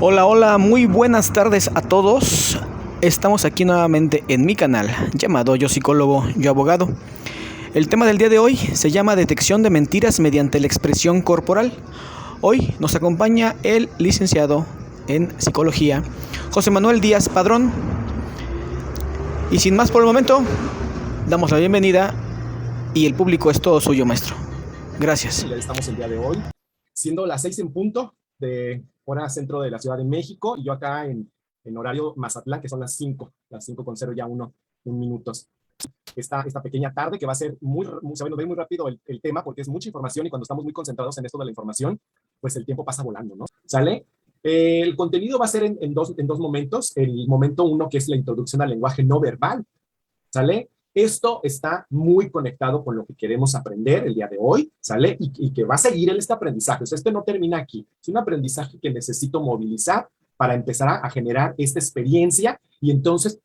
Hola, hola, muy buenas tardes a todos. Estamos aquí nuevamente en mi canal llamado Yo Psicólogo, Yo Abogado. El tema del día de hoy se llama detección de mentiras mediante la expresión corporal. Hoy nos acompaña el licenciado en psicología, José Manuel Díaz Padrón. Y sin más por el momento, damos la bienvenida y el público es todo suyo, maestro. Gracias. Ya estamos el día de hoy, siendo las 6 en punto de hora centro de la Ciudad de México, y yo acá en horario Mazatlán, que son las 5 con 0 ya un minutos. Esta pequeña tarde que va a ser se va a ver muy rápido el tema, porque es mucha información, y cuando estamos muy concentrados en esto de la información, pues el tiempo pasa volando, ¿no? ¿Sale? El contenido va a ser en dos momentos. El momento uno, que es la introducción al lenguaje no verbal, ¿sale? Esto está muy conectado con lo que queremos aprender el día de hoy, ¿sale? Y que va a seguir este aprendizaje. O sea, este no termina aquí. Es un aprendizaje que necesito movilizar para empezar a generar esta experiencia. Y entonces,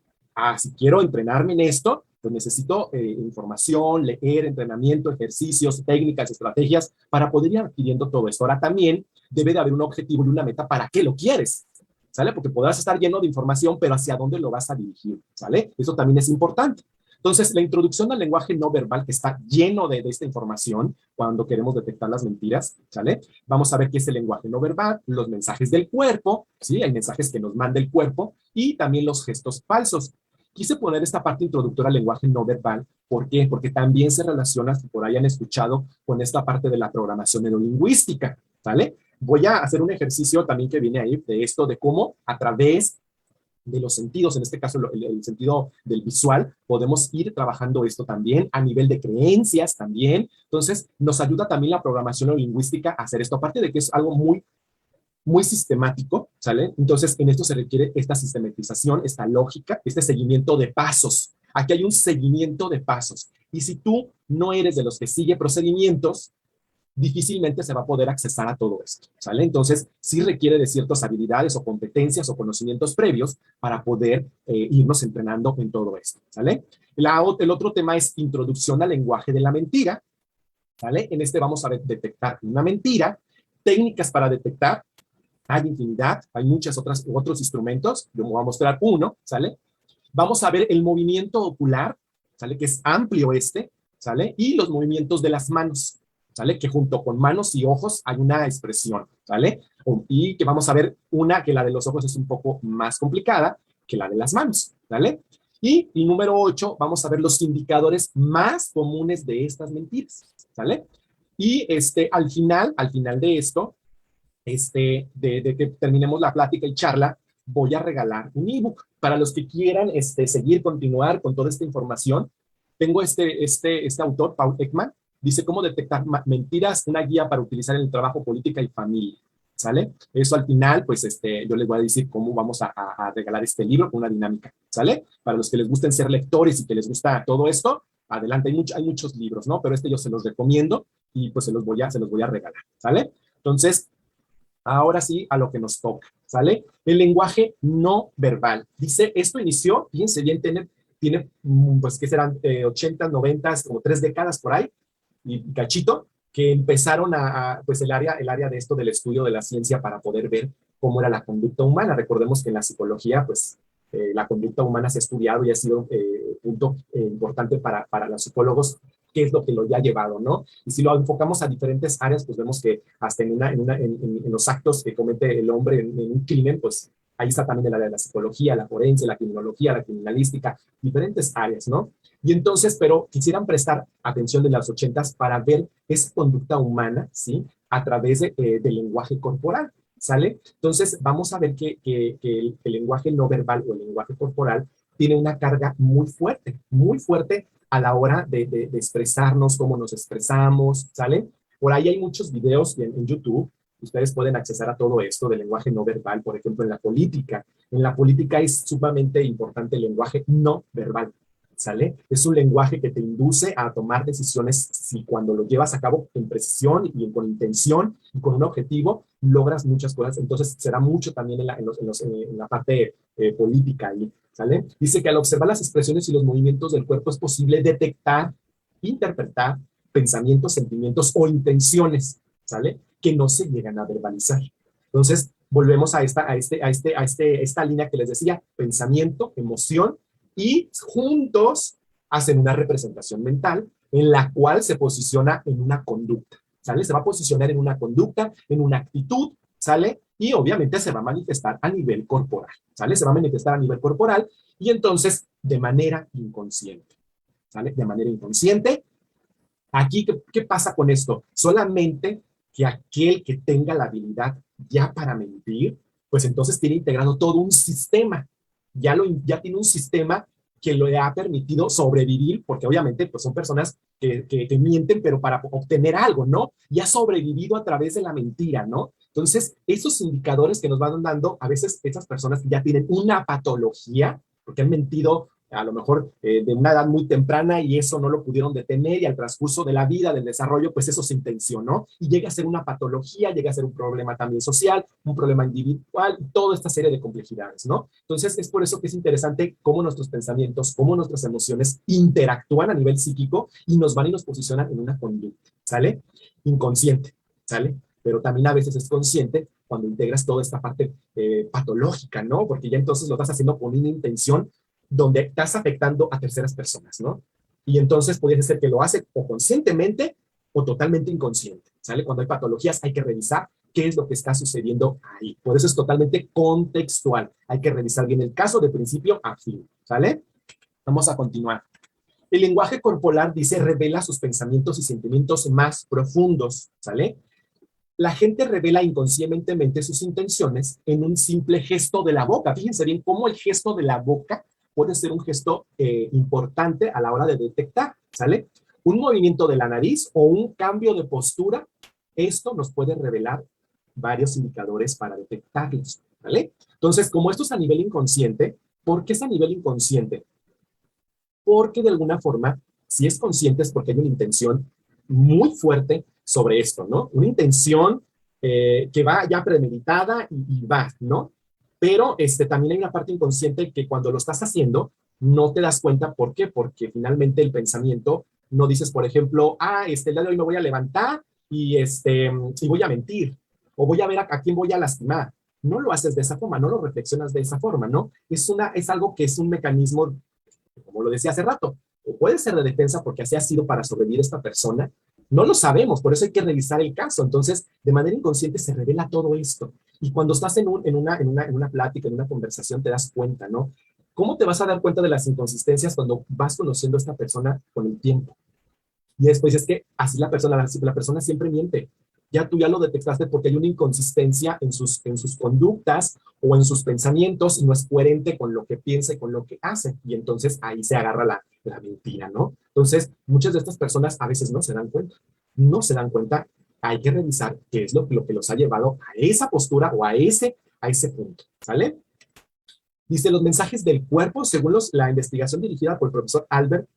si quiero entrenarme en esto, pues necesito información, leer, entrenamiento, ejercicios, técnicas, estrategias para poder ir adquiriendo todo esto. Ahora también debe de haber un objetivo y una meta para qué lo quieres, ¿sale? Porque podrás estar lleno de información, pero ¿hacia dónde lo vas a dirigir? ¿Sale? Eso también es importante. Entonces, la introducción al lenguaje no verbal, que está lleno de esta información cuando queremos detectar las mentiras, ¿sale? Vamos a ver qué es el lenguaje no verbal, los mensajes del cuerpo, ¿sí? Hay mensajes que nos manda el cuerpo, y también los gestos falsos. Quise poner esta parte introductoria al lenguaje no verbal. ¿Por qué? Porque también se relaciona, si por ahí han escuchado, con esta parte de la programación neurolingüística, ¿sale? Voy a hacer un ejercicio también que viene ahí de esto, de cómo a través de los sentidos, en este caso el sentido del visual, podemos ir trabajando esto también a nivel de creencias también. Entonces, nos ayuda también la programación lingüística a hacer esto, aparte de que es algo muy sistemático, ¿sale? Entonces, en esto se requiere esta sistematización, esta lógica, este seguimiento de pasos. Aquí hay un seguimiento de pasos. Y si tú no eres de los que sigue procedimientos, difícilmente se va a poder accesar a todo esto, ¿sale? Entonces, sí requiere de ciertas habilidades o competencias o conocimientos previos para poder irnos entrenando en todo esto, ¿sale? El otro tema es introducción al lenguaje de la mentira, ¿sale? En este vamos a detectar una mentira, técnicas para detectar, hay infinidad, hay muchos otros instrumentos, yo me voy a mostrar uno, ¿sale? Vamos a ver el movimiento ocular, ¿sale? Que es amplio ¿sale? Y los movimientos de las manos, ¿sale? Que junto con manos y ojos hay una expresión, ¿sale? Y que vamos a ver que la de los ojos es un poco más complicada que la de las manos, ¿sale? Y el número 8, vamos a ver los indicadores más comunes de estas mentiras, ¿sale? Y al final de esto, de que terminemos la plática y charla, voy a regalar un ebook para los que quieran continuar con toda esta información. Tengo este autor, Paul Ekman, dice cómo detectar mentiras, una guía para utilizar en el trabajo, política y familia, ¿sale? Eso al final, pues yo les voy a decir cómo vamos a regalar este libro con una dinámica, ¿sale? Para los que les gusten ser lectores y que les gusta todo esto, adelante, hay muchos libros, ¿no? Pero yo se los recomiendo, y pues se los voy a regalar, ¿sale? Entonces, ahora sí, a lo que nos toca, ¿sale? El lenguaje no verbal. Dice, esto inició, fíjense bien, tiene pues, ¿qué serán? 80, 90, como 3 décadas por ahí, y cachito, que empezaron pues el área de esto del estudio de la ciencia para poder ver cómo era la conducta humana. Recordemos que en la psicología, pues, la conducta humana se ha estudiado y ha sido punto importante para los psicólogos, qué es lo que lo ha llevado, ¿no? Y si lo enfocamos a diferentes áreas, pues vemos que hasta en los actos que comete el hombre en un crimen, pues ahí está también el área de la psicología, la forense, la criminología, la criminalística, diferentes áreas, ¿no? Y entonces, pero quisieran prestar atención de las 80s para ver esa conducta humana, ¿sí? A través del lenguaje corporal, ¿sale? Entonces, vamos a ver que el lenguaje no verbal o el lenguaje corporal tiene una carga muy fuerte a la hora de expresarnos, cómo nos expresamos, ¿sale? Por ahí hay muchos videos en YouTube. Ustedes pueden acceder a todo esto del lenguaje no verbal, por ejemplo, en la política. En la política es sumamente importante el lenguaje no verbal, ¿sale? Es un lenguaje que te induce a tomar decisiones si cuando lo llevas a cabo en precisión y con intención y con un objetivo, logras muchas cosas. Entonces, será mucho también en la parte política ahí, ¿sale? Dice que al observar las expresiones y los movimientos del cuerpo es posible detectar, interpretar pensamientos, sentimientos o intenciones, ¿sale? Que no se llegan a verbalizar. Entonces, volvemos a esta línea que les decía, pensamiento, emoción, y juntos hacen una representación mental en la cual se posiciona en una conducta, ¿sale? Se va a posicionar en una conducta, en una actitud, ¿sale? Y obviamente se va a manifestar a nivel corporal, ¿sale? Se va a manifestar a nivel corporal y entonces de manera inconsciente, ¿sale? De manera inconsciente. Aquí, ¿qué pasa con esto? Solamente que aquel que tenga la habilidad ya para mentir, pues entonces tiene integrado todo un sistema. Ya tiene un sistema que le ha permitido sobrevivir, porque obviamente pues son personas que mienten, pero para obtener algo, ¿no? Y ha sobrevivido a través de la mentira, ¿no? Entonces, esos indicadores que nos van dando, a veces esas personas ya tienen una patología, porque han mentido a lo mejor de una edad muy temprana y eso no lo pudieron detener y al transcurso de la vida, del desarrollo, pues eso se intencionó y llega a ser una patología, llega a ser un problema también social, un problema individual, toda esta serie de complejidades, ¿no? Entonces es por eso que es interesante cómo nuestros pensamientos, cómo nuestras emociones interactúan a nivel psíquico y nos van y nos posicionan en una conducta, ¿sale? Inconsciente, ¿sale? Pero también a veces es consciente cuando integras toda esta parte patológica, ¿no? Porque ya entonces lo estás haciendo con una intención donde estás afectando a terceras personas, ¿no? Y entonces puede ser que lo hace o conscientemente o totalmente inconsciente, ¿sale? Cuando hay patologías hay que revisar qué es lo que está sucediendo ahí. Por eso es totalmente contextual. Hay que revisar bien el caso de principio a fin, ¿sale? Vamos a continuar. El lenguaje corporal, dice, revela sus pensamientos y sentimientos más profundos, ¿sale? La gente revela inconscientemente sus intenciones en un simple gesto de la boca. Fíjense bien cómo el gesto de la boca puede ser un gesto importante a la hora de detectar, ¿sale? Un movimiento de la nariz o un cambio de postura, esto nos puede revelar varios indicadores para detectarlos, ¿vale? Entonces, como esto es a nivel inconsciente, ¿por qué es a nivel inconsciente? Porque de alguna forma, si es consciente es porque hay una intención muy fuerte sobre esto, ¿no? Una intención que va ya premeditada y va, ¿no? Pero también hay una parte inconsciente que cuando lo estás haciendo no te das cuenta. ¿Por qué? Porque finalmente el pensamiento no dices, por ejemplo, el día de hoy me voy a levantar y voy a mentir o voy a ver a quién voy a lastimar. No lo haces de esa forma, no lo reflexionas de esa forma, ¿no? Es algo que es un mecanismo, como lo decía hace rato, o puede ser de defensa porque así ha sido para sobrevivir esta persona. No lo sabemos, por eso hay que revisar el caso. Entonces, de manera inconsciente se revela todo esto. Y cuando estás en una plática, en una conversación, te das cuenta, ¿no? ¿Cómo te vas a dar cuenta de las inconsistencias cuando vas conociendo a esta persona con el tiempo? Y después es que así la persona siempre miente. Ya tú ya lo detectaste porque hay una inconsistencia en sus conductas o en sus pensamientos y no es coherente con lo que piensa y con lo que hace. Y entonces ahí se agarra la mentira, ¿no? Entonces, muchas de estas personas a veces no se dan cuenta. No se dan cuenta. Hay que revisar qué es lo que los ha llevado a esa postura o a ese punto, ¿sale? Dice, los mensajes del cuerpo, según la investigación dirigida por el profesor Albert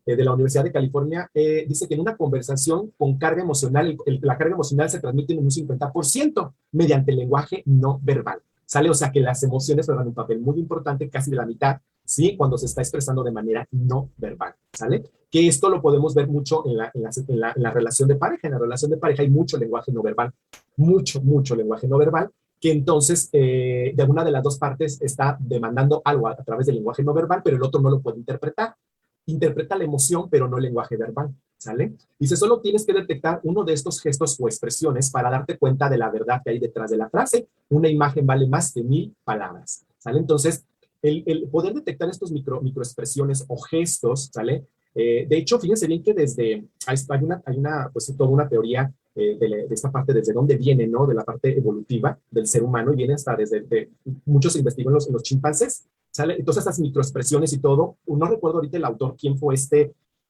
de la Universidad de California, dice que en una conversación con carga emocional, la carga emocional se transmite en un 50% mediante el lenguaje no verbal, ¿sale? O sea que las emociones juegan un papel muy importante, casi de la mitad, ¿sí? Cuando se está expresando de manera no verbal, ¿sale? Que esto lo podemos ver mucho en la relación de pareja. En la relación de pareja hay mucho lenguaje no verbal, mucho lenguaje no verbal, que entonces de alguna de las dos partes está demandando algo a través del lenguaje no verbal, pero el otro no lo puede interpreta la emoción, pero no el lenguaje verbal, ¿sale? Dice, solo tienes que detectar uno de estos gestos o expresiones para darte cuenta de la verdad que hay detrás de la frase. Una imagen vale más que 1000 palabras, ¿sale? Entonces, el poder detectar estos microexpresiones o gestos, ¿sale? De hecho, fíjense bien que pues toda una teoría de esta parte, desde dónde viene, ¿no? De la parte evolutiva del ser humano y viene hasta muchos investigó en los chimpancés, ¿sale? Entonces, estas microexpresiones y todo, no recuerdo ahorita el autor quién fue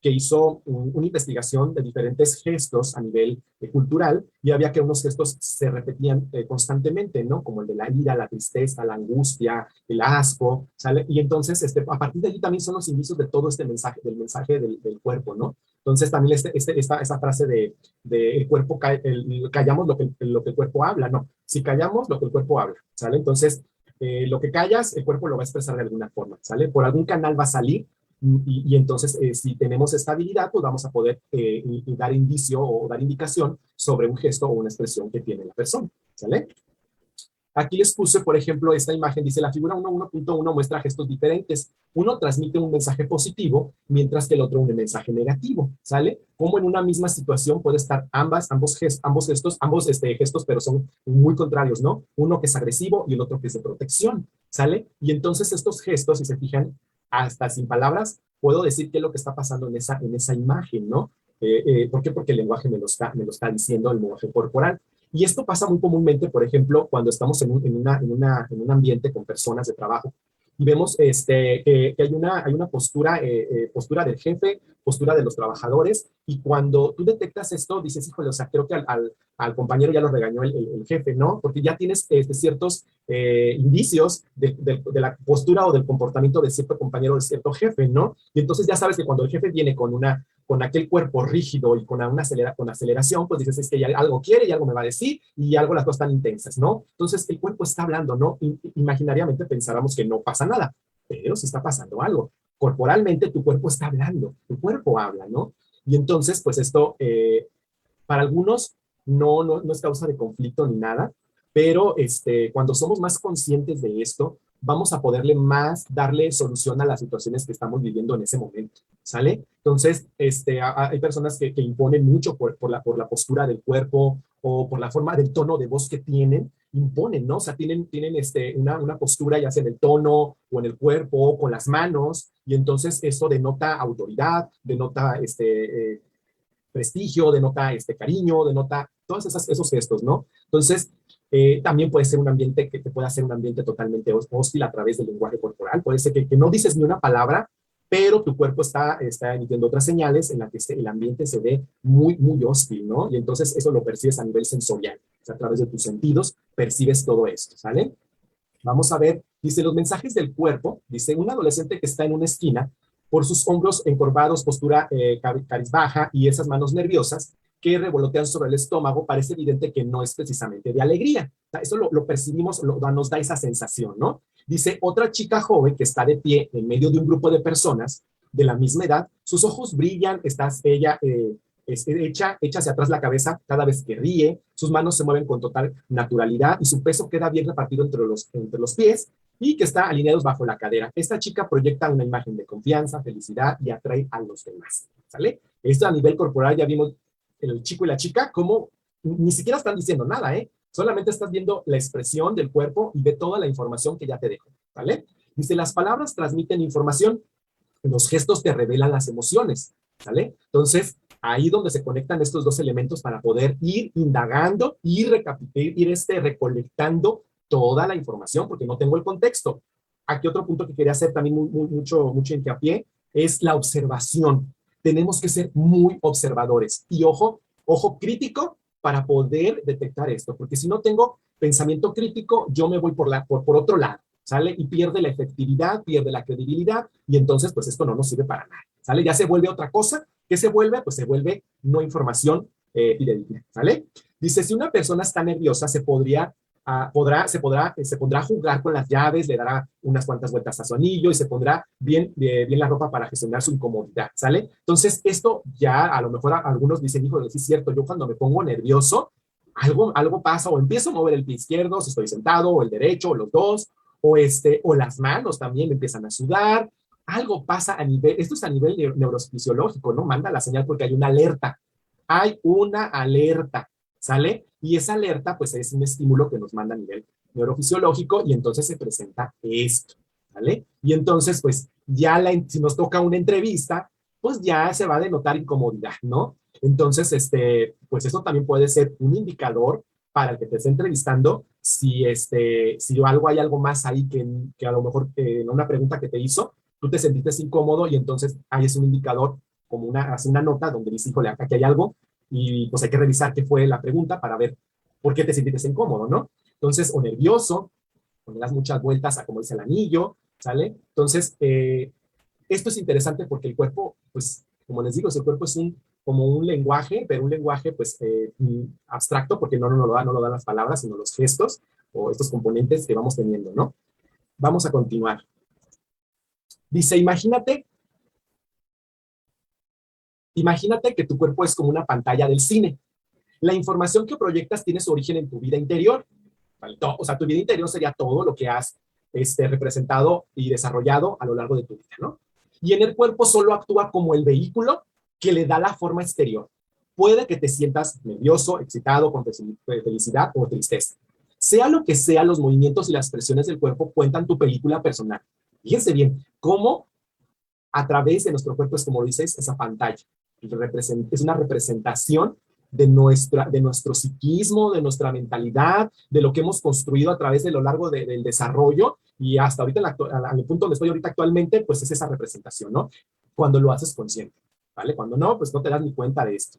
que hizo una investigación de diferentes gestos a nivel cultural y había que unos gestos se repetían constantemente, ¿no? Como el de la ira, la tristeza, la angustia, el asco, ¿sale? Y entonces, a partir de allí también son los indicios de todo este mensaje, del mensaje del cuerpo, ¿no? Entonces, también esta frase de el cuerpo, callamos lo que el cuerpo habla, no. Si callamos, lo que el cuerpo habla, ¿sale? Entonces, lo que callas, el cuerpo lo va a expresar de alguna forma, ¿sale? Por algún canal va a salir y entonces si tenemos esta habilidad, pues vamos a poder dar indicio o dar indicación sobre un gesto o una expresión que tiene la persona, ¿sale? Aquí les puse, por ejemplo, esta imagen, dice la figura 1.1 muestra gestos diferentes. Uno transmite un mensaje positivo, mientras que el otro un mensaje negativo, ¿sale? Como en una misma situación puede estar ambos gestos, gestos, pero son muy contrarios, ¿no? Uno que es agresivo y el otro que es de protección, ¿sale? Y entonces estos gestos, si se fijan, hasta sin palabras, puedo decir qué es lo que está pasando en esa imagen, ¿no? ¿Por qué? Porque el lenguaje me lo está diciendo el lenguaje corporal. Y esto pasa muy comúnmente, por ejemplo, cuando estamos en un ambiente con personas de trabajo y vemos que hay una postura, postura del jefe, postura de los trabajadores, y cuando tú detectas esto, dices, híjole, o sea, creo que al compañero ya lo regañó el jefe, ¿no? Porque ya tienes ciertos indicios de la postura o del comportamiento de cierto compañero, de cierto jefe, ¿no? Y entonces ya sabes que cuando el jefe viene con aquel cuerpo rígido y con aceleración, pues dices, es que ya algo quiere y algo me va a decir y algo las cosas tan intensas, ¿no? Entonces el cuerpo está hablando, ¿no? Imaginariamente pensáramos que no pasa nada, pero sí está pasando algo. Corporalmente tu cuerpo está hablando, tu cuerpo habla, ¿no? Y entonces, pues esto, para algunos no es causa de conflicto ni nada, pero cuando somos más conscientes de esto, vamos a poderle más darle solución a las situaciones que estamos viviendo en ese momento, ¿sale? Entonces, hay personas que imponen mucho por la postura del cuerpo o por la forma del tono de voz que tienen, imponen, ¿no? O sea, tienen una postura ya sea en el tono o en el cuerpo o con las manos, y entonces eso denota autoridad, denota prestigio, denota cariño, denota todos esos gestos, ¿no? Entonces, también puede ser un ambiente que te pueda hacer un ambiente totalmente hostil a través del lenguaje corporal. Puede ser que no dices ni una palabra, pero tu cuerpo está emitiendo otras señales en las que el ambiente se ve muy, muy hostil, ¿no? Y entonces eso lo percibes a nivel sensorial. O sea, a través de tus sentidos percibes todo esto, ¿sale? Vamos a ver, dice, los mensajes del cuerpo, dice, un adolescente que está en una esquina, por sus hombros encorvados, postura cabizbaja y esas manos nerviosas que revolotean sobre el estómago, parece evidente que no es precisamente de alegría. O sea, eso lo percibimos, nos da esa sensación, ¿no? Dice, otra chica joven que está de pie en medio de un grupo de personas de la misma edad, sus ojos brillan, ella echa hacia atrás la cabeza cada vez que ríe, sus manos se mueven con total naturalidad y su peso queda bien repartido entre los pies y que está alineados bajo la cadera. Esta chica proyecta una imagen de confianza, felicidad y atrae a los demás, ¿sale? Esto a nivel corporal ya vimos el chico y la chica como ni siquiera están diciendo nada, ¿eh? Solamente estás viendo la expresión del cuerpo y ve toda la información que ya te dejo, ¿vale? Dice, las palabras transmiten información, los gestos te revelan las emociones, ¿sale? Entonces, ahí donde se conectan estos dos elementos para poder ir indagando, ir recolectando toda la información, porque no tengo el contexto. Aquí otro punto que quería hacer también mucho hincapié es la observación. Tenemos que ser muy observadores y ojo crítico para poder detectar esto, porque si no tengo pensamiento crítico, yo me voy por otro lado, ¿sale? Y pierde la efectividad, pierde la credibilidad, y entonces, pues esto no nos sirve para nada, ¿sale? Ya se vuelve otra cosa. ¿Qué se vuelve? Pues se vuelve no información fidedigna, ¿sale? Dice, si una persona está nerviosa, se pondrá a jugar con las llaves, le dará unas cuantas vueltas a su anillo y se pondrá bien la ropa para gestionar su incomodidad, ¿sale? Entonces, esto ya a lo mejor algunos dicen, hijo, sí es cierto, yo cuando me pongo nervioso, algo pasa, o empiezo a mover el pie izquierdo, si estoy sentado, o el derecho, o los dos, o las manos también empiezan a sudar, algo pasa esto es a nivel neurofisiológico, ¿no? Manda la señal porque hay una alerta, ¿sale? Y esa alerta, pues es un estímulo que nos manda a nivel neurofisiológico y entonces se presenta esto, ¿vale? Y entonces, pues ya si nos toca una entrevista, pues ya se va a denotar incomodidad, ¿no? Entonces, pues eso también puede ser un indicador para el que te esté entrevistando, si hay algo más ahí que a lo mejor en una pregunta que te hizo, tú te sentiste incómodo y entonces ahí es un indicador, como hace una nota donde dice, híjole, aquí hay algo, y pues hay que revisar qué fue la pregunta para ver por qué te sentiste incómodo, ¿no? Entonces, o nervioso, o le das muchas vueltas a como dice el anillo, ¿sale? Entonces, esto es interesante porque el cuerpo, pues, como les digo, el cuerpo es como un lenguaje, pero un lenguaje, pues, abstracto, porque no lo dan las palabras, sino los gestos o estos componentes que vamos teniendo, ¿no? Vamos a continuar. Dice, imagínate que tu cuerpo es como una pantalla del cine. La información que proyectas tiene su origen en tu vida interior. ¿vale? O sea, tu vida interior sería todo lo que has representado y desarrollado a lo largo de tu vida, ¿no? Y en el cuerpo solo actúa como el vehículo que le da la forma exterior. Puede que te sientas nervioso, excitado, con felicidad o tristeza. Sea lo que sea, los movimientos y las expresiones del cuerpo cuentan tu película personal. Fíjense bien, cómo a través de nuestro cuerpo es, como dices, esa pantalla. Es una representación de nuestro psiquismo, de nuestra mentalidad, de lo que hemos construido a través de lo largo del desarrollo y hasta ahorita, en el punto donde estoy ahorita actualmente, pues es esa representación, ¿no? Cuando lo haces consciente, ¿vale? Cuando no, pues no te das ni cuenta de esto.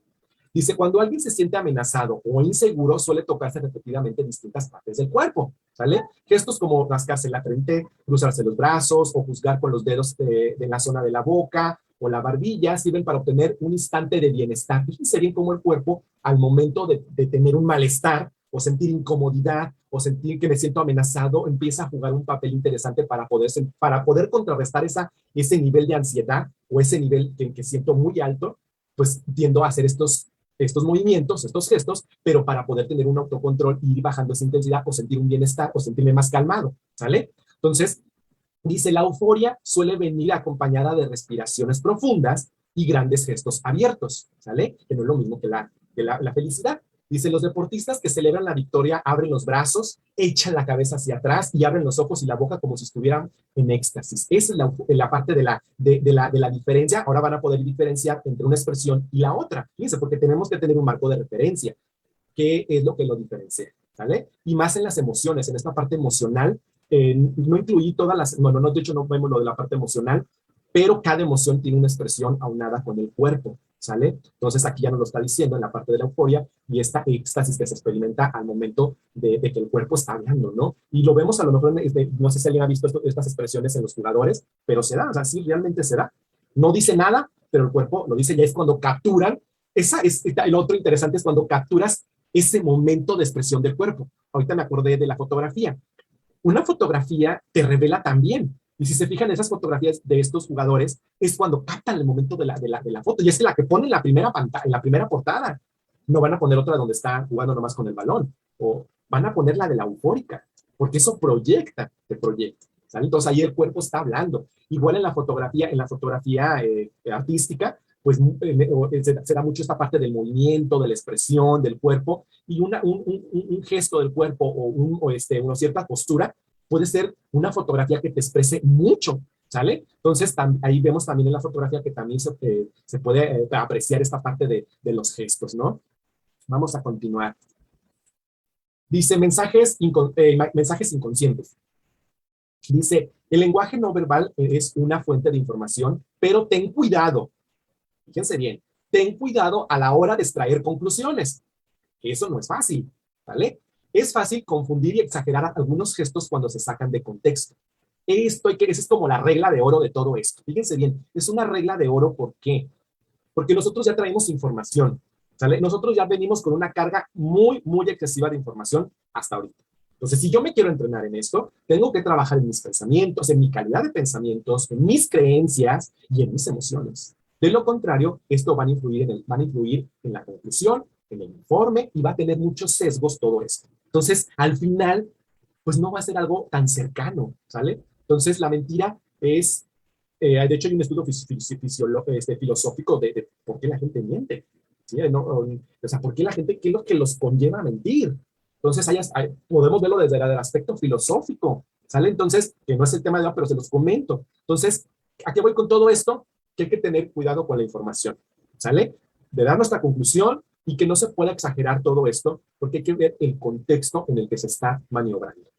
Dice, cuando alguien se siente amenazado o inseguro, suele tocarse repetidamente distintas partes del cuerpo, ¿sale? Gestos como rascarse la frente, cruzarse los brazos o juzgar con los dedos de la zona de la boca o la barbilla sirven para obtener un instante de bienestar. Fíjense bien cómo el cuerpo, al momento de tener un malestar o sentir incomodidad o sentir que me siento amenazado, empieza a jugar un papel interesante para poder contrarrestar ese nivel de ansiedad o ese nivel que siento muy alto, pues tiendo a hacer estos movimientos, estos gestos, pero para poder tener un autocontrol y ir bajando esa intensidad o sentir un bienestar o sentirme más calmado, ¿sale? Entonces, dice, la euforia suele venir acompañada de respiraciones profundas y grandes gestos abiertos, ¿sale? Que no es lo mismo que la felicidad. Dice, los deportistas que celebran la victoria abren los brazos, echan la cabeza hacia atrás y abren los ojos y la boca como si estuvieran en éxtasis. Esa es la parte de la diferencia. Ahora van a poder diferenciar entre una expresión y la otra. Fíjense, porque tenemos que tener un marco de referencia. ¿Qué es lo que lo diferencia? ¿Vale? Y más en las emociones, en esta parte emocional. No incluí todas las, no, de hecho no vemos lo de la parte emocional, pero cada emoción tiene una expresión aunada con el cuerpo, ¿sale? Entonces aquí ya nos lo está diciendo en la parte de la euforia y esta éxtasis que se experimenta al momento de que el cuerpo está hablando, ¿no? Y lo vemos a lo mejor, no sé si alguien ha visto estas expresiones en los jugadores, pero se da, o sea, sí, realmente se da. No dice nada, pero el cuerpo lo dice, ya es cuando capturan, el otro interesante es cuando capturas ese momento de expresión del cuerpo. Ahorita me acordé de la fotografía. Una fotografía te revela también. Y si se fijan en esas fotografías de estos jugadores, es cuando captan el momento de la foto. Y es la que ponen en la primera pantalla, en la primera portada. No van a poner otra donde está jugando nomás con el balón. O van a poner la de la eufórica, porque eso te proyecta. ¿Sale? Entonces ahí el cuerpo está hablando. Igual en la fotografía artística, pues se da mucho esta parte del movimiento, de la expresión del cuerpo, y un gesto del cuerpo o una cierta postura puede ser una fotografía que te exprese mucho, ¿sale? Entonces ahí vemos también en la fotografía que también se puede apreciar esta parte de los gestos, ¿no? Vamos a continuar. Dice mensajes inconscientes. Dice, el lenguaje no verbal es una fuente de información, pero ten cuidado. Fíjense bien, ten cuidado a la hora de extraer conclusiones. Eso no es fácil, ¿vale? Es fácil confundir y exagerar algunos gestos cuando se sacan de contexto. Esa es como la regla de oro de todo esto. Fíjense bien, es una regla de oro, ¿por qué? Porque nosotros ya traemos información, ¿sale? Nosotros ya venimos con una carga muy, muy excesiva de información hasta ahorita. Entonces, si yo me quiero entrenar en esto, tengo que trabajar en mis pensamientos, en mi calidad de pensamientos, en mis creencias y en mis emociones. De lo contrario, esto van a influir en la conclusión, en el informe y va a tener muchos sesgos todo esto. Entonces, al final, pues no va a ser algo tan cercano, ¿sale? Entonces, la mentira es, de hecho, hay un estudio filosófico de por qué la gente miente, ¿sí? O sea, ¿por qué la gente, qué es lo que los conlleva a mentir? Entonces, podemos verlo desde el aspecto filosófico, ¿sale? Entonces, que no es el tema de hoy, pero se los comento. Entonces, ¿a qué voy con todo esto? Que hay que tener cuidado con la información, ¿sale? De dar nuestra conclusión y que no se pueda exagerar todo esto, porque hay que ver el contexto en el que se está maniobrando.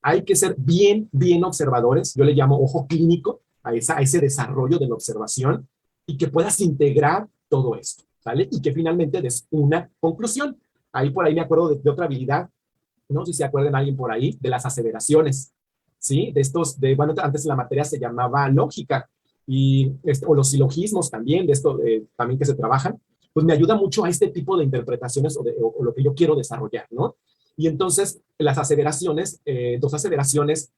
Hay que ser bien, bien observadores, yo le llamo ojo clínico a ese desarrollo de la observación y que puedas integrar todo esto, ¿vale? Y que finalmente des una conclusión. Ahí por ahí me acuerdo de otra habilidad, no sé si se acuerdan alguien por ahí, de las aseveraciones, ¿sí? Bueno, antes la materia se llamaba lógica, o los silogismos también, de esto también que se trabajan, pues me ayuda mucho a este tipo de interpretaciones o lo que yo quiero desarrollar, ¿no? Y entonces las aseveraciones, dos aseveraciones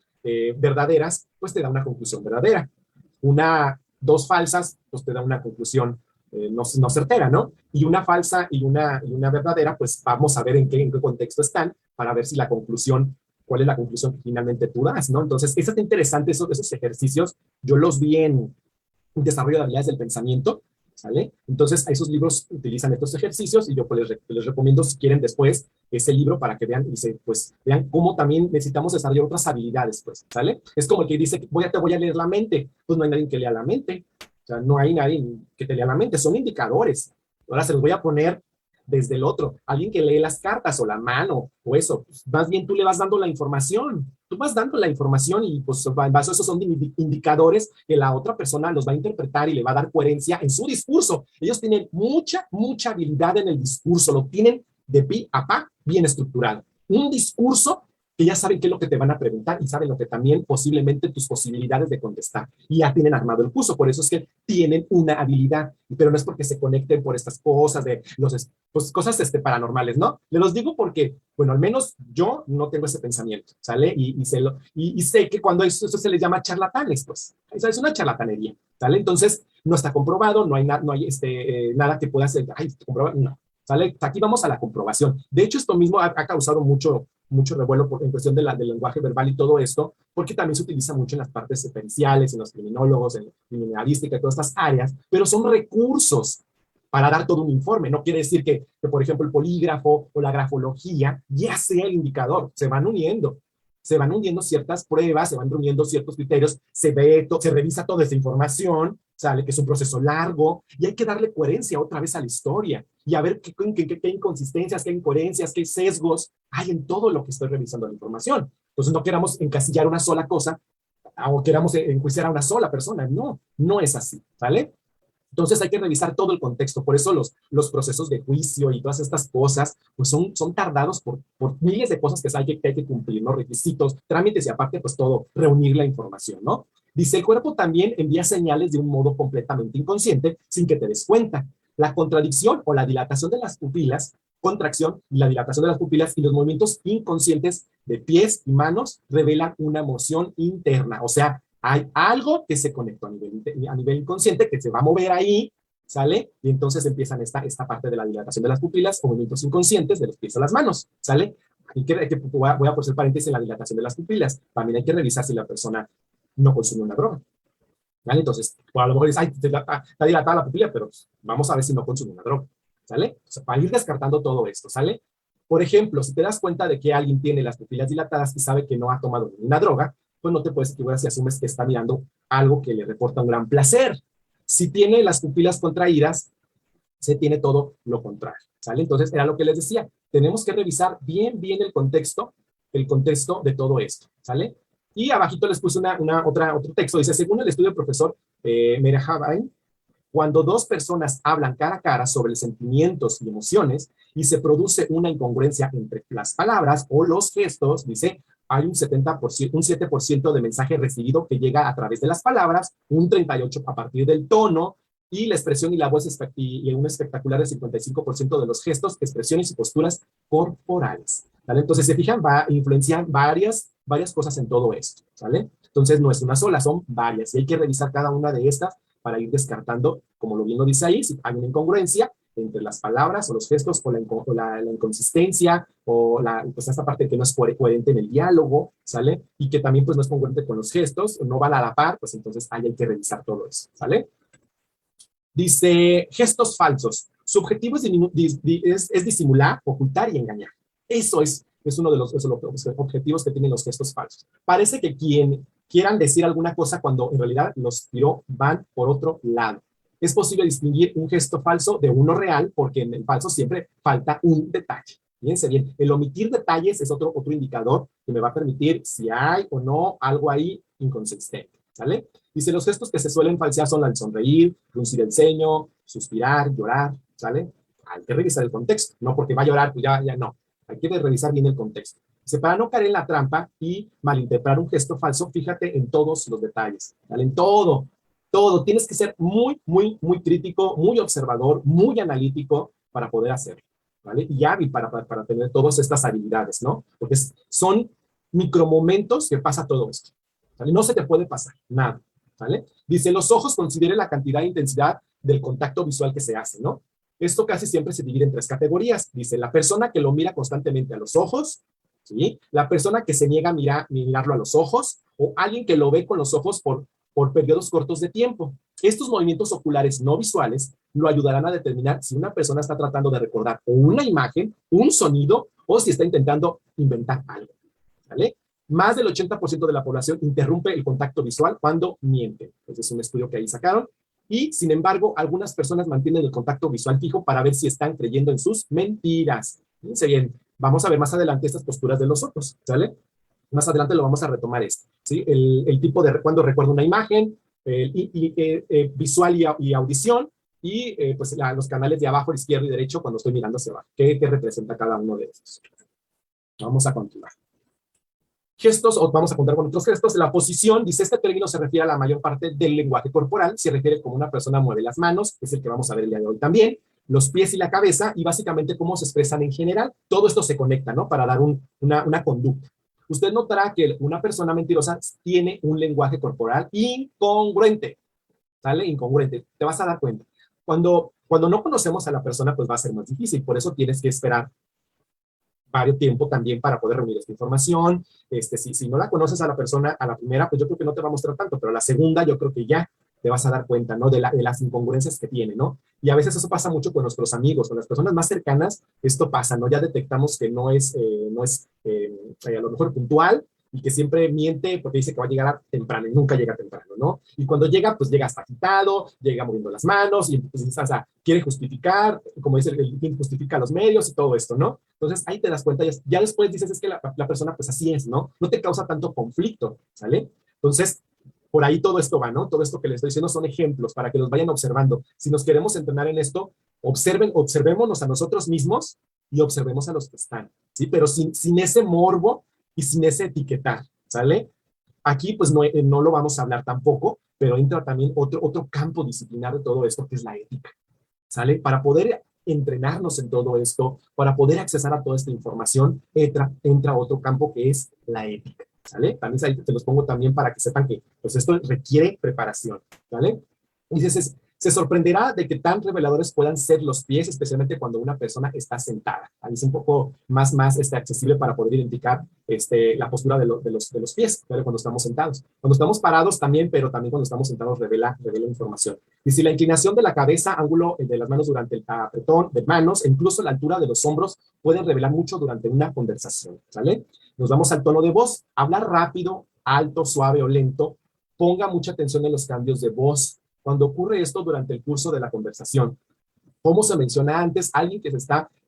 verdaderas, pues te da una conclusión verdadera. Dos falsas, pues te da una conclusión no certera, ¿no? Y una falsa y una verdadera, pues vamos a ver en qué contexto están para ver si la conclusión, cuál es la conclusión que finalmente tú das, ¿no? Entonces, eso está interesante, esos ejercicios, yo los vi en Desarrollo de Habilidades del Pensamiento, ¿sale? Entonces, a esos libros utilizan estos ejercicios y yo pues, les recomiendo, si quieren, después ese libro para que vean pues, vean cómo también necesitamos desarrollar otras habilidades, pues, ¿sale? Es como el que dice, te voy a leer la mente, pues no hay nadie que lea la mente, o sea, no hay nadie que te lea la mente, son indicadores. Ahora se los voy a poner desde el otro, alguien que lee las cartas o la mano o eso, pues, más bien tú le vas dando la información, tú vas dando la información y pues en base a esos son indicadores que la otra persona los va a interpretar y le va a dar coherencia en su discurso. Ellos tienen mucha habilidad en el discurso, lo tienen de pi a pa bien estructurado. Un discurso que ya saben qué es lo que te van a preguntar y saben lo que también posiblemente tus posibilidades de contestar. Y ya tienen armado el curso, por eso es que tienen una habilidad, pero no es porque se conecten por estas cosas de pues, cosas paranormales, ¿no? Les los digo porque, bueno, al menos yo no tengo ese pensamiento, ¿sale? Y sé que cuando eso se les llama charlatanes, pues, eso es una charlatanería, ¿sale? Entonces, no está comprobado, no hay nada que pueda ser, comprobado, no. ¿Sale? Aquí vamos a la comprobación. De hecho, esto mismo ha causado mucho revuelo en cuestión del lenguaje verbal y todo esto, porque también se utiliza mucho en las partes periciales, en los criminólogos, en criminalística, en todas estas áreas, pero son recursos para dar todo un informe. No quiere decir que, por ejemplo, el polígrafo o la grafología ya sea el indicador. Se van uniendo ciertas pruebas, se van reuniendo ciertos criterios, se revisa toda esa información, sale que es un proceso largo y hay que darle coherencia otra vez a la historia y a ver qué inconsistencias, qué incoherencias, qué sesgos hay en todo lo que estoy revisando la información. Entonces no queramos encasillar una sola cosa o queramos enjuiciar a una sola persona. No es así, ¿vale? Entonces hay que revisar todo el contexto, por eso los procesos de juicio y todas estas cosas, pues son tardados por miles de cosas que hay que cumplir, ¿no? Requisitos, trámites y aparte, pues todo, reunir la información, ¿no? Dice, el cuerpo también envía señales de un modo completamente inconsciente sin que te des cuenta. La contradicción o la dilatación de las pupilas, contracción y la dilatación de las pupilas y los movimientos inconscientes de pies y manos revelan una emoción interna, o sea, hay algo que se conectó a nivel inconsciente que se va a mover ahí, ¿sale? Y entonces empiezan esta parte de la dilatación de las pupilas o movimientos inconscientes de los pies a las manos, ¿sale? Voy a poner paréntesis en la dilatación de las pupilas. También hay que revisar si la persona no consume una droga, ¿vale? Entonces, a lo mejor dices, está dilatada la pupila, pero vamos a ver si no consume una droga, ¿sale? O sea, para ir descartando todo esto, ¿sale? Por ejemplo, si te das cuenta de que alguien tiene las pupilas dilatadas y sabe que no ha tomado ninguna droga, pues no te puedes equivocar si asumes que está mirando algo que le reporta un gran placer. Si tiene las pupilas contraídas, se tiene todo lo contrario, ¿sale? Entonces, era lo que les decía, tenemos que revisar bien el contexto de todo esto, ¿sale? Y abajito les puse otro texto, dice, según el estudio del profesor Merhabain, cuando dos personas hablan cara a cara sobre sentimientos y emociones y se produce una incongruencia entre las palabras o los gestos, dice, hay un 7% de mensaje recibido que llega a través de las palabras, un 38% a partir del tono, y la expresión y la voz y un espectacular de 55% de los gestos, expresiones y posturas corporales. ¿Vale? Entonces, se fijan, va a influenciar varias cosas en todo esto, ¿sale? Entonces, no es una sola, son varias, y hay que revisar cada una de estas para ir descartando, como lo bien lo dice ahí, si hay una incongruencia entre las palabras o los gestos o la inconsistencia o pues esta parte que no es coherente en el diálogo, ¿sale? Y que también pues no es congruente con los gestos, no va a la par, pues entonces ahí hay que revisar todo eso, ¿sale? Dice, gestos falsos. Su objetivo es disimular, ocultar y engañar. Eso es uno de los objetivos que tienen los gestos falsos. Parece que quieran decir alguna cosa cuando en realidad los tiros van por otro lado. Es posible distinguir un gesto falso de uno real porque en el falso siempre falta un detalle. Fíjense bien, el omitir detalles es otro indicador que me va a permitir si hay o no algo ahí inconsistente, ¿sale? Dice, los gestos que se suelen falsear son el sonreír, fruncir el ceño, suspirar, llorar, ¿sale? Hay que revisar el contexto, no porque va a llorar, pues ya no. Hay que revisar bien el contexto. Dice, para no caer en la trampa y malinterpretar un gesto falso, fíjate en todos los detalles, ¿vale? En todo. Tienes que ser muy crítico, muy observador, muy analítico para poder hacerlo, ¿vale? Y hábil para tener todas estas habilidades, ¿no? Porque son micromomentos que pasa todo esto, ¿vale? No se te puede pasar nada, ¿vale? Dice, los ojos consideren la cantidad de intensidad del contacto visual que se hace, ¿no? Esto casi siempre se divide en tres categorías. Dice, la persona que lo mira constantemente a los ojos, ¿sí? La persona que se niega a mirarlo a los ojos, o alguien que lo ve con los ojos por periodos cortos de tiempo. Estos movimientos oculares no visuales lo ayudarán a determinar si una persona está tratando de recordar o una imagen, un sonido, o si está intentando inventar algo, ¿vale? Más del 80% de la población interrumpe el contacto visual cuando miente. Ese es un estudio que ahí sacaron. Y, sin embargo, algunas personas mantienen el contacto visual fijo para ver si están creyendo en sus mentiras. Fíjense bien, vamos a ver más adelante estas posturas de los otros, ¿sale? Más adelante lo vamos a retomar esto, ¿sí? El tipo de cuando recuerdo una imagen, visual y audición, y pues los canales de abajo, izquierdo y derecho cuando estoy mirando hacia abajo. ¿Qué representa cada uno de estos? Vamos a continuar. Gestos, o vamos a contar con otros gestos. La posición, dice, este término se refiere a la mayor parte del lenguaje corporal, se refiere como una persona mueve las manos, es el que vamos a ver el día de hoy también, los pies y la cabeza, y básicamente cómo se expresan en general. Todo esto se conecta, ¿no? Para dar una conducta. Usted notará que una persona mentirosa tiene un lenguaje corporal incongruente, ¿sale? Incongruente, te vas a dar cuenta. Cuando no conocemos a la persona, pues va a ser más difícil, por eso tienes que esperar varios tiempo también para poder reunir esta información. Si no la conoces a la persona a la primera, pues yo creo que no te va a mostrar tanto, pero a la segunda yo creo que ya te vas a dar cuenta, ¿no? De las incongruencias que tiene, ¿no? Y a veces eso pasa mucho con nuestros amigos, con las personas más cercanas, esto pasa, ¿no? Ya detectamos que no es a lo mejor puntual, y que siempre miente porque dice que va a llegar temprano y nunca llega temprano, ¿no? Y cuando llega, pues llega hasta agitado, llega moviendo las manos y pues, o sea, quiere justificar, como dice el fin, justifica los medios y todo esto, ¿no? Entonces ahí te das cuenta, ya después dices, es que la persona pues así es, ¿no? No te causa tanto conflicto, ¿sale? Entonces, por ahí todo esto va, ¿no? Todo esto que les estoy diciendo son ejemplos para que los vayan observando. Si nos queremos entrenar en esto, observémonos a nosotros mismos y observemos a los que están, ¿sí? Pero sin ese morbo y sin ese etiquetar, ¿sale? Aquí pues no lo vamos a hablar tampoco, pero entra también otro campo disciplinar de todo esto, que es la ética, ¿sale? Para poder entrenarnos en todo esto, para poder accesar a toda esta información, entra otro campo que es la ética, ¿sale? También ahí te los pongo también para que sepan que pues esto requiere preparación, ¿vale? Dices, se sorprenderá de que tan reveladores puedan ser los pies, especialmente cuando una persona está sentada. Ahí es un poco más accesible para poder identificar la postura de los pies, ¿vale? Cuando estamos sentados. Cuando estamos parados también, pero también cuando estamos sentados revela información. Y si la inclinación de la cabeza, ángulo de las manos durante el apretón de manos, e incluso la altura de los hombros, pueden revelar mucho durante una conversación, ¿sale? Nos vamos al tono de voz. Hablar rápido, alto, suave o lento. Ponga mucha atención en los cambios de voz. Cuando ocurre esto durante el curso de la conversación, como se menciona antes, alguien que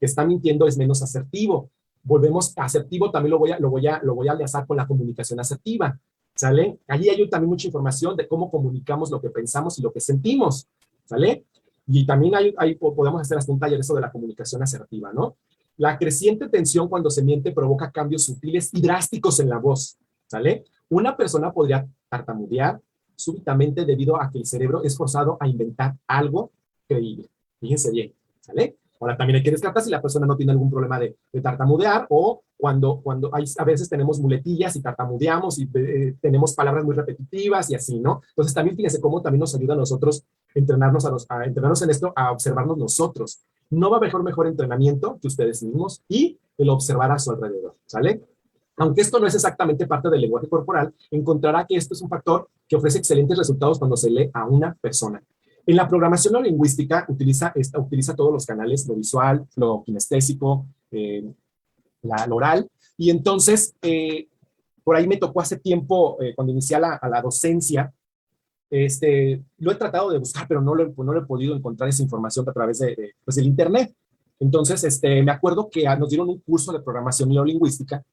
está mintiendo es menos asertivo. Volvemos a asertivo, también lo voy a enlazar con la comunicación asertiva, ¿sale? Allí hay también mucha información de cómo comunicamos lo que pensamos y lo que sentimos, ¿sale? Y también podemos hacer hasta un taller eso de la comunicación asertiva, ¿no? La creciente tensión cuando se miente provoca cambios sutiles y drásticos en la voz, ¿sale? Una persona podría tartamudear súbitamente debido a que el cerebro es forzado a inventar algo creíble. Fíjense bien, ¿sale? Ahora también hay que descartar si la persona no tiene algún problema de tartamudear, o cuando a veces tenemos muletillas y tartamudeamos y tenemos palabras muy repetitivas y así, ¿no? Entonces también fíjense cómo también nos ayuda a nosotros entrenarnos en esto, a observarnos nosotros. No va a haber mejor entrenamiento que ustedes mismos y el observar a su alrededor, ¿sale? Aunque esto no es exactamente parte del lenguaje corporal, encontrará que esto es un factor que ofrece excelentes resultados cuando se lee a una persona. En la programación no lingüística utiliza todos los canales, lo visual, lo kinestésico, lo oral, y entonces por ahí me tocó hace tiempo, cuando inicié a la docencia, lo he tratado de buscar, pero no lo he podido encontrar esa información a través pues, del internet. Entonces, me acuerdo que nos dieron un curso de programación neurolingüística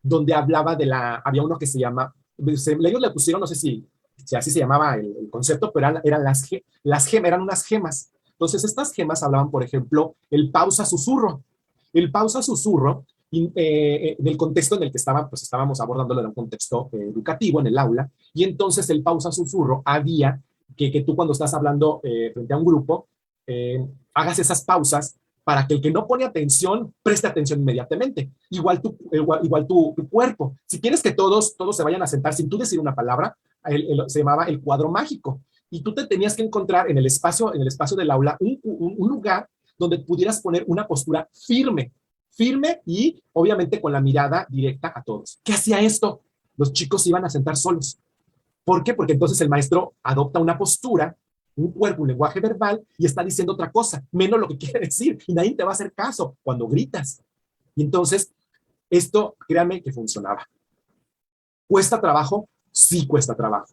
donde hablaba había uno que se llama, ellos le pusieron, no sé si así se llamaba el concepto, pero eran unas gemas. Entonces, estas gemas hablaban, por ejemplo, el pausa-susurro. El pausa-susurro, del contexto en el que estábamos abordándolo, era un contexto educativo en el aula, y entonces el pausa-susurro había que tú cuando estás hablando frente a un grupo, hagas esas pausas para que el que no pone atención preste atención inmediatamente. Igual tu cuerpo. Si quieres que todos se vayan a sentar sin tú decir una palabra, se llamaba el cuadro mágico. y tú te tenías que encontrar en el espacio del aula un lugar donde pudieras poner una postura firme, firme y obviamente con la mirada directa a todos. ¿Qué hacía esto? Los chicos se iban a sentar solos. ¿Por qué? Porque entonces el maestro adopta una postura, un cuerpo, un lenguaje verbal y está diciendo otra cosa, menos lo que quiere decir, y nadie te va a hacer caso cuando gritas. Y entonces, esto, créanme que funcionaba. ¿Cuesta trabajo? Sí cuesta trabajo.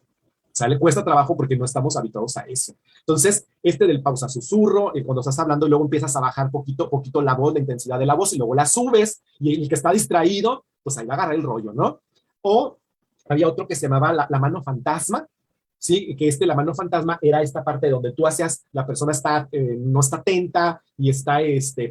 ¿Sale? Cuesta trabajo porque no estamos habituados a eso. Entonces, del pausa susurro, cuando estás hablando y luego empiezas a bajar poquito la voz, la intensidad de la voz y luego la subes y el que está distraído, pues ahí va a agarrar el rollo, ¿no? O había otro que se llamaba la mano fantasma, ¿sí? Que la mano fantasma era esta parte donde tú hacías, la persona no está atenta y está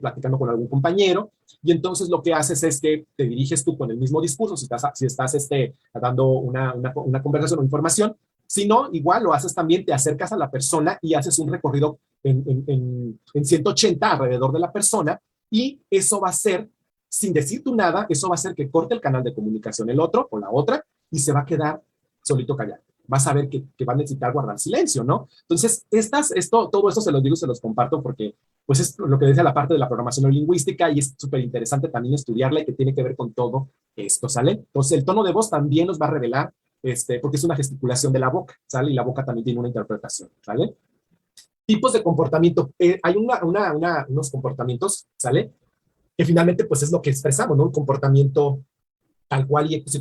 platicando con algún compañero, y entonces lo que haces es que te diriges tú con el mismo discurso, si estás dando una conversación o información. Si no, igual lo haces también, te acercas a la persona y haces un recorrido en 180 alrededor de la persona, y eso va a ser, sin decir tú nada, eso va a hacer que corte el canal de comunicación el otro o la otra y se va a quedar solito callado. Vas a ver que va a necesitar guardar silencio, ¿no? Entonces, todo esto se los digo, se los comparto porque pues es lo que dice la parte de la programación lingüística y es súper interesante también estudiarla y que tiene que ver con todo esto, ¿sale? Entonces, el tono de voz también nos va a revelar, porque es una gesticulación de la boca, ¿sale? Y la boca también tiene una interpretación, ¿sale? Tipos de comportamiento. Hay unos comportamientos, ¿sale? Que finalmente pues es lo que expresamos, ¿no? Un comportamiento tal cual, y si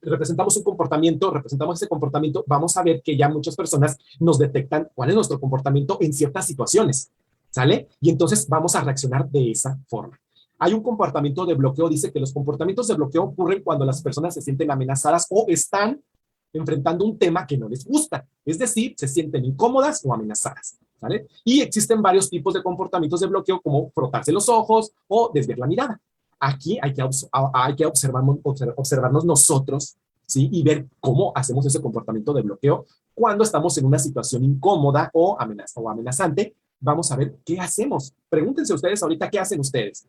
representamos un comportamiento, representamos ese comportamiento, vamos a ver que ya muchas personas nos detectan cuál es nuestro comportamiento en ciertas situaciones, ¿sale? Y entonces vamos a reaccionar de esa forma. Hay un comportamiento de bloqueo, dice que los comportamientos de bloqueo ocurren cuando las personas se sienten amenazadas o están enfrentando un tema que no les gusta, es decir, se sienten incómodas o amenazadas, ¿vale? Y existen varios tipos de comportamientos de bloqueo, como frotarse los ojos o desviar la mirada. Aquí hay que observarnos nosotros, ¿sí? Y ver cómo hacemos ese comportamiento de bloqueo cuando estamos en una situación incómoda o amenazante. Vamos a ver qué hacemos. Pregúntense ustedes ahorita, ¿qué hacen ustedes?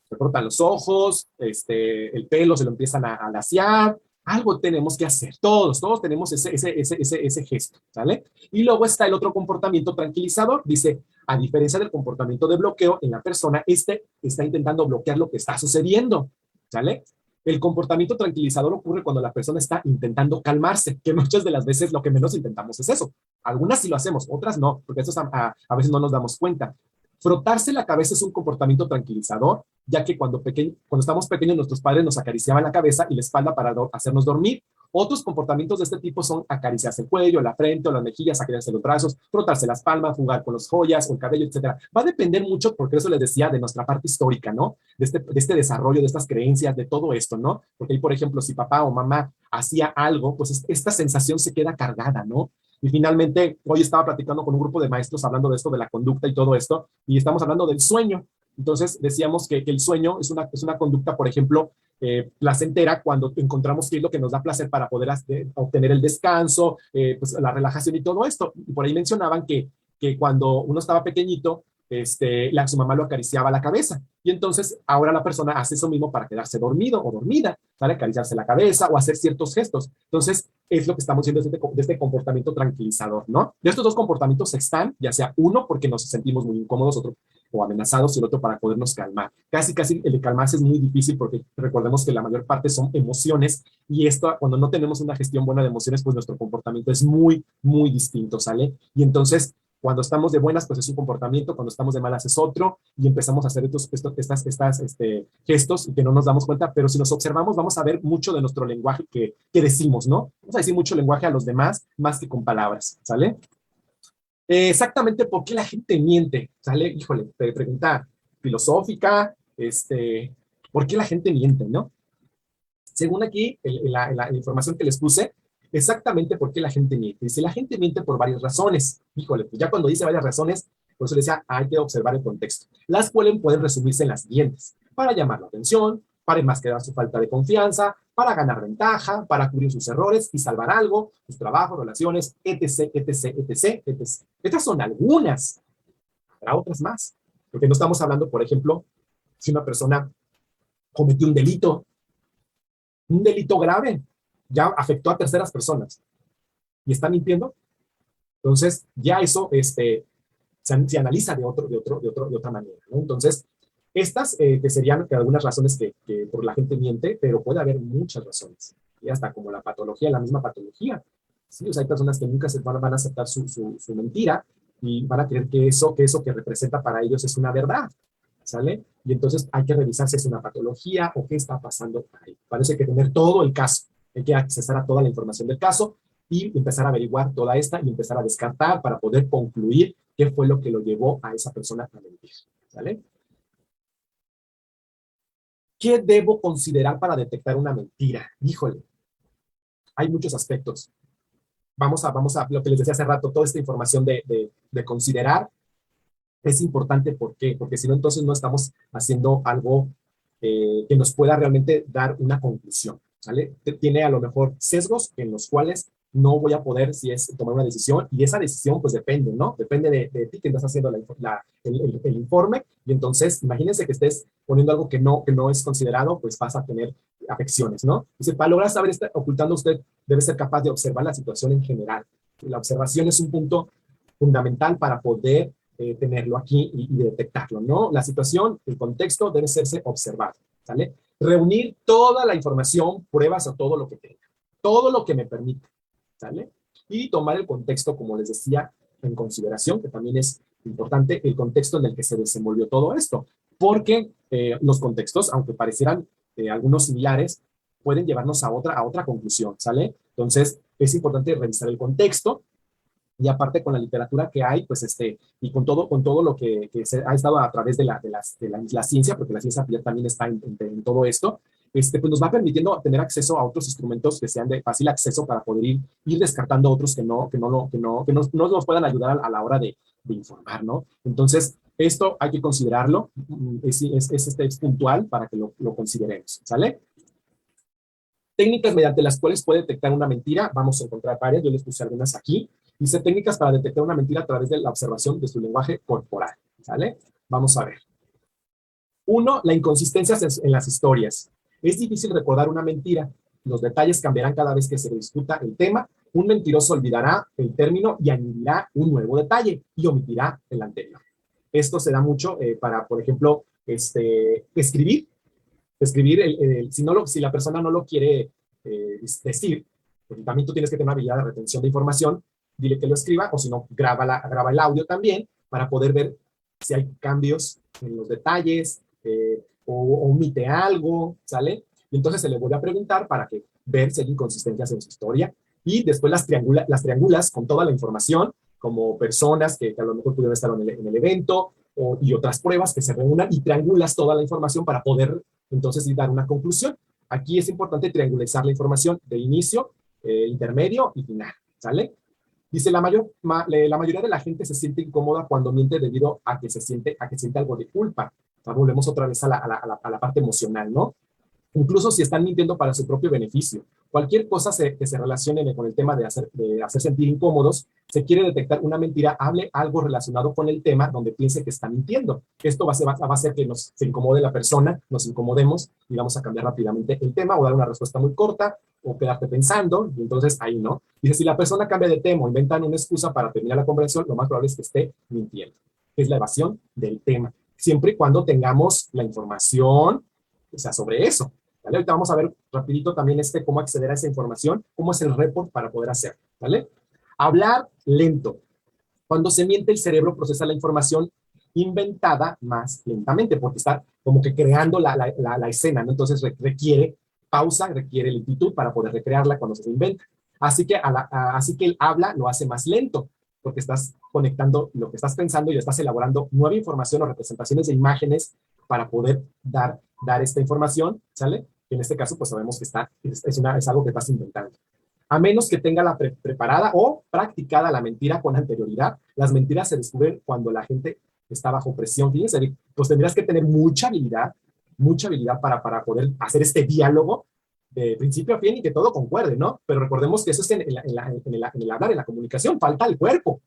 Se frotan los ojos, el pelo se lo empiezan a lasear, algo tenemos que hacer, todos tenemos ese gesto, ¿sale? Y luego está el otro comportamiento tranquilizador, dice, a diferencia del comportamiento de bloqueo en la persona, está intentando bloquear lo que está sucediendo, ¿sale? El comportamiento tranquilizador ocurre cuando la persona está intentando calmarse, que muchas de las veces lo que menos intentamos es eso. Algunas sí lo hacemos, otras no, porque eso a veces no nos damos cuenta. Frotarse la cabeza es un comportamiento tranquilizador, ya que cuando estamos pequeños nuestros padres nos acariciaban la cabeza y la espalda para hacernos dormir. Otros comportamientos de este tipo son acariciarse el cuello, la frente o las mejillas, acariciarse los brazos, frotarse las palmas, jugar con las joyas o el cabello, etc. Va a depender mucho, porque eso les decía, de nuestra parte histórica, ¿no? De este desarrollo, de estas creencias, de todo esto, ¿no? Porque ahí, por ejemplo, si papá o mamá hacía algo, pues esta sensación se queda cargada, ¿no? Y finalmente, hoy estaba platicando con un grupo de maestros hablando de esto, de la conducta y todo esto, y estamos hablando del sueño. Entonces, decíamos que el sueño es una conducta, por ejemplo, placentera, cuando encontramos qué es lo que nos da placer para poder obtener el descanso, pues la relajación y todo esto. Y por ahí mencionaban que cuando uno estaba pequeñito, su mamá lo acariciaba la cabeza. Y entonces ahora la persona hace eso mismo para quedarse dormido o dormida, para acariciarse la cabeza o hacer ciertos gestos. Entonces, es lo que estamos viendo de este comportamiento tranquilizador, ¿no? De estos dos comportamientos están, ya sea uno porque nos sentimos muy incómodos, otro o amenazados, y el otro para podernos calmar. Casi el de calmarse es muy difícil porque recordemos que la mayor parte son emociones, y esto, cuando no tenemos una gestión buena de emociones, pues nuestro comportamiento es muy, muy distinto, ¿sale? Y entonces, cuando estamos de buenas, pues es un comportamiento, cuando estamos de malas es otro, y empezamos a hacer estos gestos y que no nos damos cuenta, pero si nos observamos vamos a ver mucho de nuestro lenguaje que decimos, ¿no? Vamos a decir mucho lenguaje a los demás, más que con palabras, ¿sale? Exactamente por qué la gente miente, ¿sale? Híjole, pregunta filosófica, ¿por qué la gente miente, no? Según aquí, la información que les puse, exactamente por qué la gente miente. Dice, la gente miente por varias razones. Híjole, pues ya cuando dice varias razones, por eso decía, hay que observar el contexto. Las pueden resumirse en las siguientes: para llamar la atención, para enmascarar su falta de confianza, para ganar ventaja, para cubrir sus errores y salvar algo, sus trabajos, relaciones, etc, etc, etc, etc. Estas son algunas, habrá otras más, porque no estamos hablando, por ejemplo, si una persona cometió un delito grave, ya afectó a terceras personas y está mintiendo, Entonces, ya eso se analiza de otra manera, ¿no? Entonces, estas que serían algunas razones que por la gente miente, pero puede haber muchas razones, y hasta como la patología, la misma patología. ¿Sí? O sea, hay personas que nunca van a aceptar su mentira y van a creer que eso que representa para ellos es una verdad, ¿sale? Y entonces hay que revisar si es una patología o qué está pasando ahí. Parece que tener todo el caso, hay que accesar a toda la información del caso y empezar a averiguar toda esta y empezar a descartar para poder concluir qué fue lo que lo llevó a esa persona a mentir, ¿sale? ¿Qué debo considerar para detectar una mentira? Híjole, hay muchos aspectos. Vamos a lo que les decía hace rato, toda esta información de considerar es importante. ¿Por qué? Porque si no, entonces no estamos haciendo algo que nos pueda realmente dar una conclusión, ¿vale? Tiene a lo mejor sesgos en los cuales no voy a poder, si es tomar una decisión, y esa decisión pues depende, ¿no? Depende de ti que estás haciendo el informe, y entonces imagínense que estés poniendo algo que no es considerado, pues vas a tener afecciones, ¿no? Dice, para lograr saber, ocultando usted debe ser capaz de observar la situación en general. La observación es un punto fundamental para poder tenerlo aquí y detectarlo, ¿no? La situación, el contexto debe serse observado, ¿sale? Reunir toda la información, pruebas o todo lo que tenga, todo lo que me permita, ¿sale? Y tomar el contexto, como les decía, en consideración, que también es importante, el contexto en el que se desenvolvió todo esto, porque los contextos, aunque parecieran algunos similares, pueden llevarnos a otra conclusión, ¿sale? Entonces, es importante revisar el contexto, y aparte con la literatura que hay, pues y con todo lo que se ha estado a través de la ciencia, porque la ciencia ya también está en todo esto, pues nos va permitiendo tener acceso a otros instrumentos que sean de fácil acceso para poder ir descartando otros que no nos puedan ayudar a la hora de informar, ¿no? Entonces, esto hay que considerarlo, es puntual para que lo consideremos, ¿sale? Técnicas mediante las cuales puede detectar una mentira, vamos a encontrar varias, yo les puse algunas aquí. Dice técnicas para detectar una mentira a través de la observación de su lenguaje corporal, ¿sale? Vamos a ver. Uno, la inconsistencia en las historias. Es difícil recordar una mentira. Los detalles cambiarán cada vez que se discuta el tema. Un mentiroso olvidará el término y añadirá un nuevo detalle y omitirá el anterior. Esto se da mucho para, por ejemplo, escribir. Si la persona no lo quiere decir, porque también tú tienes que tener una habilidad de retención de información, dile que lo escriba, o si no, graba el audio también, para poder ver si hay cambios en los detalles, o omite algo, ¿sale? Y entonces se le vuelve a preguntar para ver si hay inconsistencias en su historia, y después las triangulas con toda la información, como personas que a lo mejor pudieron estar en el evento, y otras pruebas que se reúnan, y triangulas toda la información para poder entonces dar una conclusión. Aquí es importante triangularizar la información de inicio, intermedio y final, ¿sale? Dice, la mayoría de la gente se siente incómoda cuando miente debido a que siente algo de culpa. O sea, volvemos otra vez a la parte emocional, ¿no? Incluso si están mintiendo para su propio beneficio. Cualquier cosa que se relacione con el tema de hacer sentir incómodos, se quiere detectar una mentira, hable algo relacionado con el tema donde piense que está mintiendo. Esto va a hacer que se incomode la persona, nos incomodemos y vamos a cambiar rápidamente el tema o dar una respuesta muy corta o quedarte pensando, y entonces ahí no. Dice, si la persona cambia de tema o inventan una excusa para terminar la conversación, lo más probable es que esté mintiendo. Es la evasión del tema. Siempre y cuando tengamos la información, o sea, sobre eso. ¿Vale? Ahorita vamos a ver rapidito también cómo acceder a esa información, cómo es el report para poder hacerlo, ¿vale? Hablar lento. Cuando se miente, el cerebro procesa la información inventada más lentamente, porque está como que creando la escena, ¿no? Entonces requiere pausa, requiere lentitud para poder recrearla cuando se inventa. Así que el habla lo hace más lento, porque estás conectando lo que estás pensando y estás elaborando nueva información o representaciones de imágenes para poder dar esta información, ¿sale? En este caso, pues sabemos que es algo que estás inventando. A menos que tenga preparada o practicada la mentira con anterioridad, las mentiras se descubren cuando la gente está bajo presión. Fíjense, pues tendrías que tener mucha habilidad para poder hacer este diálogo de principio a fin y que todo concuerde, ¿no? Pero recordemos que eso es en el hablar, en la comunicación, falta el cuerpo.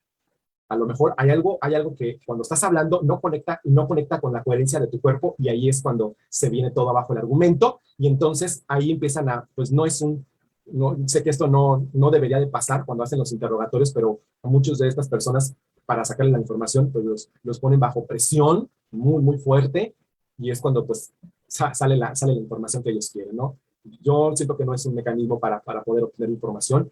A lo mejor hay algo que cuando estás hablando no conecta con la coherencia de tu cuerpo, y ahí es cuando se viene todo abajo el argumento, y entonces ahí empiezan pues no es no, sé que esto no debería de pasar cuando hacen los interrogatorios, pero a muchos de estas personas, para sacarle la información, pues los ponen bajo presión muy, muy fuerte, y es cuando pues sale la información que ellos quieren, ¿no? Yo siento que no es un mecanismo para poder obtener información,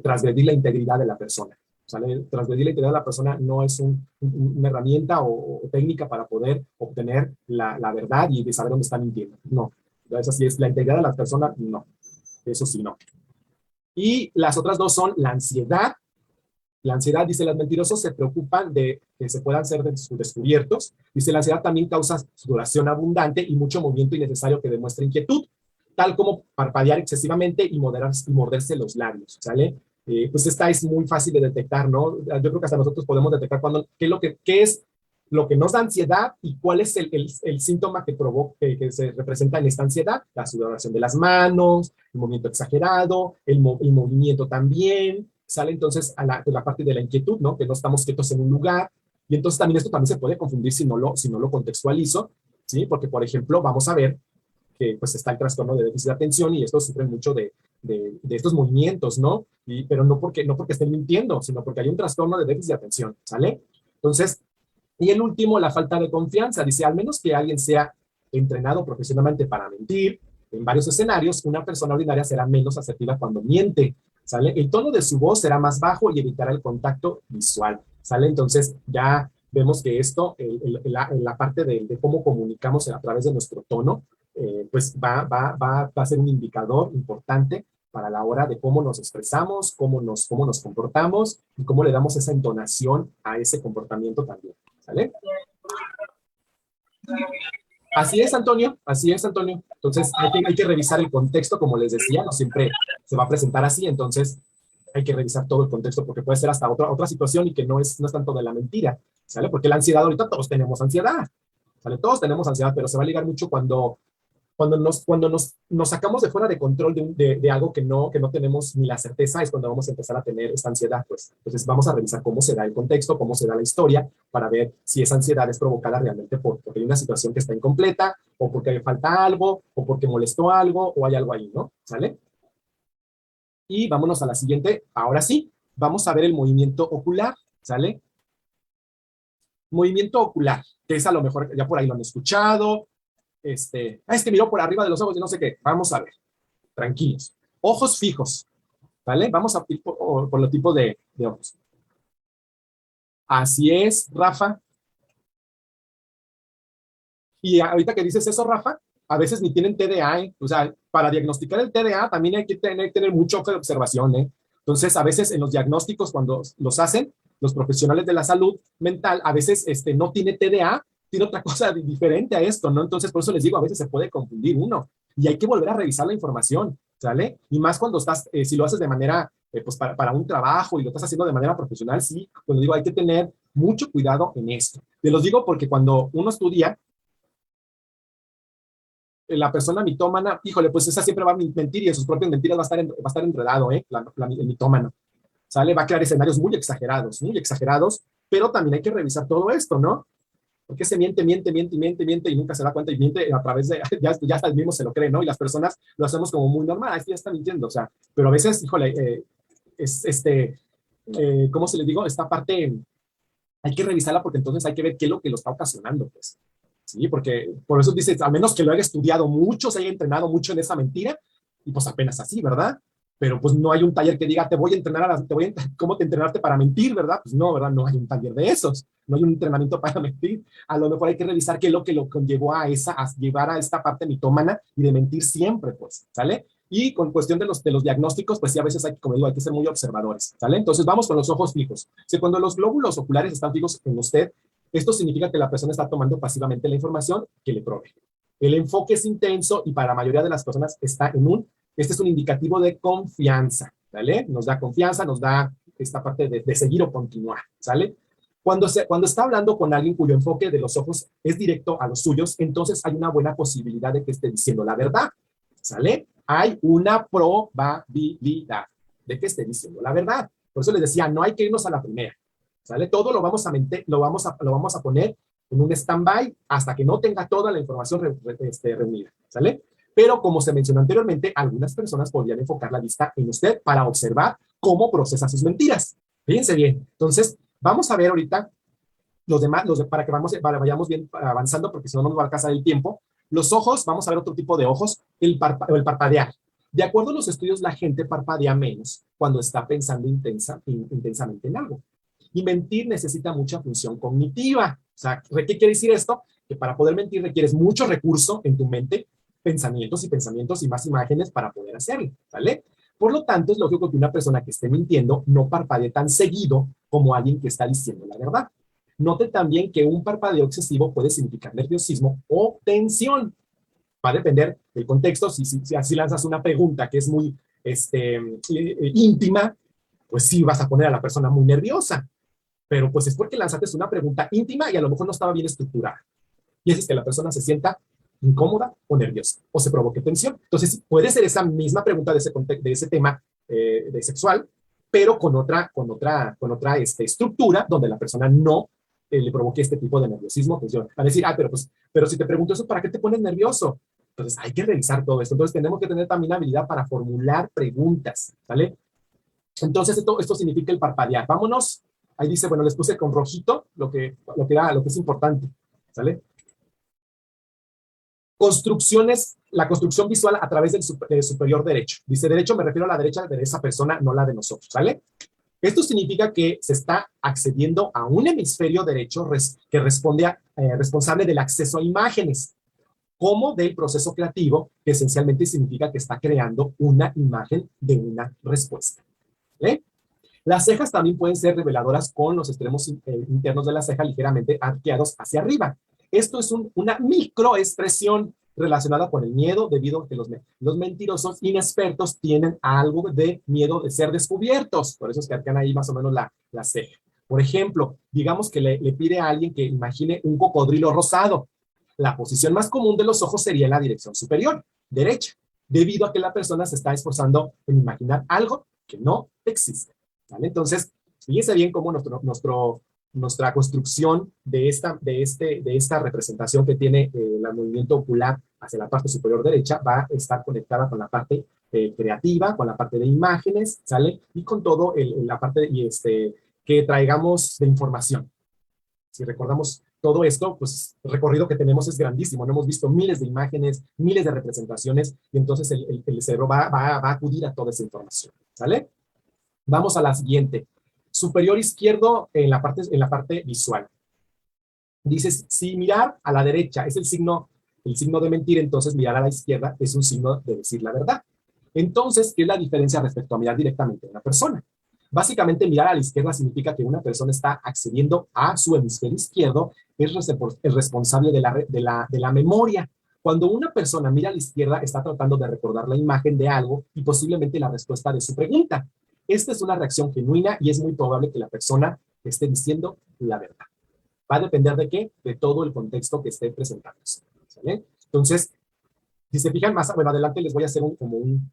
transgredir la integridad de la persona. ¿Sale? Transgredir la integridad de la persona no es una herramienta o técnica para poder obtener la verdad y de saber dónde está mintiendo. No. Eso sí es la integridad de la persona, no. Eso sí, no. Y las otras dos son la ansiedad. La ansiedad, dice, los mentirosos se preocupan de que se puedan ser descubiertos. Dice, la ansiedad también causa sudoración abundante y mucho movimiento innecesario que demuestra inquietud, tal como parpadear excesivamente y morderse los labios, ¿sale? Pues esta es muy fácil de detectar, ¿no? Yo creo que hasta nosotros podemos detectar qué es lo que nos da ansiedad y cuál es el síntoma que provoca, que se representa en esta ansiedad. La sudoración de las manos, el movimiento exagerado, el movimiento también, sale entonces a la parte de la inquietud, ¿no? Que no estamos quietos en un lugar. Y entonces también esto también se puede confundir si no lo contextualizo, ¿sí? Porque, por ejemplo, vamos a ver que pues está el trastorno de déficit de atención y estos sufren mucho de estos movimientos, ¿no? Pero no porque estén mintiendo, sino porque hay un trastorno de déficit de atención, ¿sale? Entonces, y el último, la falta de confianza. Dice, al menos que alguien sea entrenado profesionalmente para mentir, en varios escenarios, una persona ordinaria será menos asertiva cuando miente, ¿sale? El tono de su voz será más bajo y evitará el contacto visual, ¿sale? Entonces, ya vemos que esto, la parte de cómo comunicamos a través de nuestro tono, pues va a ser un indicador importante para la hora de cómo nos expresamos, cómo nos comportamos y cómo le damos esa entonación a ese comportamiento también, ¿sale? Así es, Antonio, así es, Antonio. Entonces hay que revisar el contexto, como les decía, no siempre se va a presentar así, entonces hay que revisar todo el contexto porque puede ser hasta otra situación y que no es tanto de la mentira, ¿sale? Porque la ansiedad, ahorita todos tenemos ansiedad, ¿sale? Todos tenemos ansiedad, pero se va a ligar mucho cuando nos sacamos de fuera de control de algo que no tenemos ni la certeza, es cuando vamos a empezar a tener esta ansiedad, pues. Entonces vamos a revisar cómo se da el contexto, cómo se da la historia, para ver si esa ansiedad es provocada realmente porque hay una situación que está incompleta, o porque falta algo, o porque molestó algo, o hay algo ahí, ¿no? ¿Sale? Y vámonos a la siguiente. Ahora sí, vamos a ver el movimiento ocular, ¿sale? Movimiento ocular, que es a lo mejor, ya por ahí lo han escuchado, es que miró por arriba de los ojos y no sé qué. Vamos a ver, tranquilos. Ojos fijos, ¿vale? Vamos a ir por los tipos de ojos. Así es, Rafa. Y ahorita que dices eso, Rafa, a veces ni tienen TDA, ¿eh? O sea, para diagnosticar el TDA también hay que tener mucho ojo de observación, ¿eh? Entonces, a veces en los diagnósticos, cuando los hacen, los profesionales de la salud mental, a veces no tiene TDA, tiene otra cosa diferente a esto, ¿no? Entonces, por eso les digo, a veces se puede confundir uno y hay que volver a revisar la información, ¿sale? Y más cuando estás, si lo haces de manera, pues para un trabajo y lo estás haciendo de manera profesional, sí, cuando digo, hay que tener mucho cuidado en esto. Te los digo porque cuando uno estudia, la persona mitómana, híjole, pues esa siempre va a mentir y en sus propias mentiras va a estar enredado, el mitómano, ¿sale? Va a crear escenarios muy exagerados, pero también hay que revisar todo esto, ¿no? Porque se miente y nunca se da cuenta y miente a través de, ya hasta el mismo se lo cree, ¿no? Y las personas lo hacemos como muy normal, aquí ya está mintiendo, o sea, pero a veces, híjole, ¿cómo se le digo? Esta parte hay que revisarla porque entonces hay que ver qué es lo que lo está ocasionando, pues. Sí, porque por eso dice, a menos que lo haya estudiado mucho, se haya entrenado mucho en esa mentira, y pues apenas así, ¿verdad? Pero pues no hay un taller que diga, te voy a entrenar, ¿cómo te entrenarte para mentir, verdad? Pues no, ¿verdad? No hay un taller de esos, no hay un entrenamiento para mentir. A lo mejor hay que revisar qué es lo que lo conllevó a llevar a esta parte mitómana y de mentir siempre, pues, ¿sale? Y con cuestión de los diagnósticos, pues sí, a veces como digo, hay que ser muy observadores, ¿sale? Entonces vamos con los ojos fijos. Si cuando los glóbulos oculares están fijos en usted, esto significa que la persona está tomando pasivamente la información que le provee. El enfoque es intenso y para la mayoría de las personas está este es un indicativo de confianza, ¿vale? Nos da confianza, nos da esta parte de seguir o continuar, ¿sale? Cuando está hablando con alguien cuyo enfoque de los ojos es directo a los suyos, entonces hay una buena posibilidad de que esté diciendo la verdad, ¿sale? Hay una probabilidad de que esté diciendo la verdad. Por eso les decía, no hay que irnos a la primera, ¿sale? Todo lo vamos a poner en un stand-by hasta que no tenga toda la información reunida, ¿sale? Pero como se mencionó anteriormente, algunas personas podrían enfocar la vista en usted para observar cómo procesa sus mentiras. Fíjense bien. Entonces, vamos a ver ahorita los demás, para que vayamos bien avanzando, porque si no nos va a alcanzar el tiempo. Los ojos, vamos a ver otro tipo de ojos, el parpadear. De acuerdo a los estudios, la gente parpadea menos cuando está pensando intensamente en algo. Y mentir necesita mucha función cognitiva. O sea, ¿qué quiere decir esto? Que para poder mentir requieres mucho recurso en tu mente, pensamientos y pensamientos y más imágenes para poder hacerlo, ¿vale? Por lo tanto, es lógico que una persona que esté mintiendo no parpadee tan seguido como alguien que está diciendo la verdad. Note también que un parpadeo excesivo puede significar nerviosismo o tensión. Va a depender del contexto. Si así lanzas una pregunta que es muy íntima, pues sí vas a poner a la persona muy nerviosa. Pero pues es porque lanzaste una pregunta íntima y a lo mejor no estaba bien estructurada. Y es que la persona se sienta incómoda o nerviosa o se provoque tensión. Entonces puede ser esa misma pregunta de ese tema de sexual, pero con otra estructura donde la persona no le provoque este tipo de nerviosismo, tensión. Van a decir, pero si te pregunto eso, ¿para qué te pones nervioso? Entonces hay que revisar todo esto. Entonces tenemos que tener también habilidad para formular preguntas, ¿vale? Entonces esto significa el parpadear. Vámonos. Ahí dice, bueno, les puse con rojito lo que es importante, ¿sale? Construcciones, la construcción visual a través del superior derecho. Dice derecho, me refiero a la derecha de esa persona, no la de nosotros, ¿sale? Esto significa que se está accediendo a un hemisferio derecho que responde responsable del acceso a imágenes, como del proceso creativo, que esencialmente significa que está creando una imagen de una respuesta. ¿Vale? Las cejas también pueden ser reveladoras con los extremos internos de la ceja ligeramente arqueados hacia arriba. Esto es una microexpresión relacionada con el miedo, debido a que los mentirosos inexpertos tienen algo de miedo de ser descubiertos. Por eso es que arquean ahí más o menos la ceja. Por ejemplo, digamos que le pide a alguien que imagine un cocodrilo rosado. La posición más común de los ojos sería en la dirección superior, derecha, debido a que la persona se está esforzando en imaginar algo que no existe. ¿Vale? Entonces, fíjense bien cómo nuestra construcción de esta representación que tiene el movimiento ocular hacia la parte superior derecha va a estar conectada con la parte creativa, con la parte de imágenes, ¿sale? Y con todo la parte que traigamos de información. Si recordamos todo esto, pues el recorrido que tenemos es grandísimo, no hemos visto miles de imágenes, miles de representaciones, y entonces el cerebro va a acudir a toda esa información, ¿sale? Vamos a la siguiente. Superior izquierdo en la parte visual. Dices, si mirar a la derecha es el signo de mentir, entonces mirar a la izquierda es un signo de decir la verdad. Entonces, ¿qué es la diferencia respecto a mirar directamente a una persona? Básicamente, mirar a la izquierda significa que una persona está accediendo a su hemisferio izquierdo, es el responsable de la memoria. Cuando una persona mira a la izquierda, está tratando de recordar la imagen de algo y posiblemente la respuesta de su pregunta. Esta es una reacción genuina y es muy probable que la persona esté diciendo la verdad. Va a depender de qué, de todo el contexto que esté presentándose. ¿Sale? Entonces, si se fijan más, bueno, adelante les voy a hacer un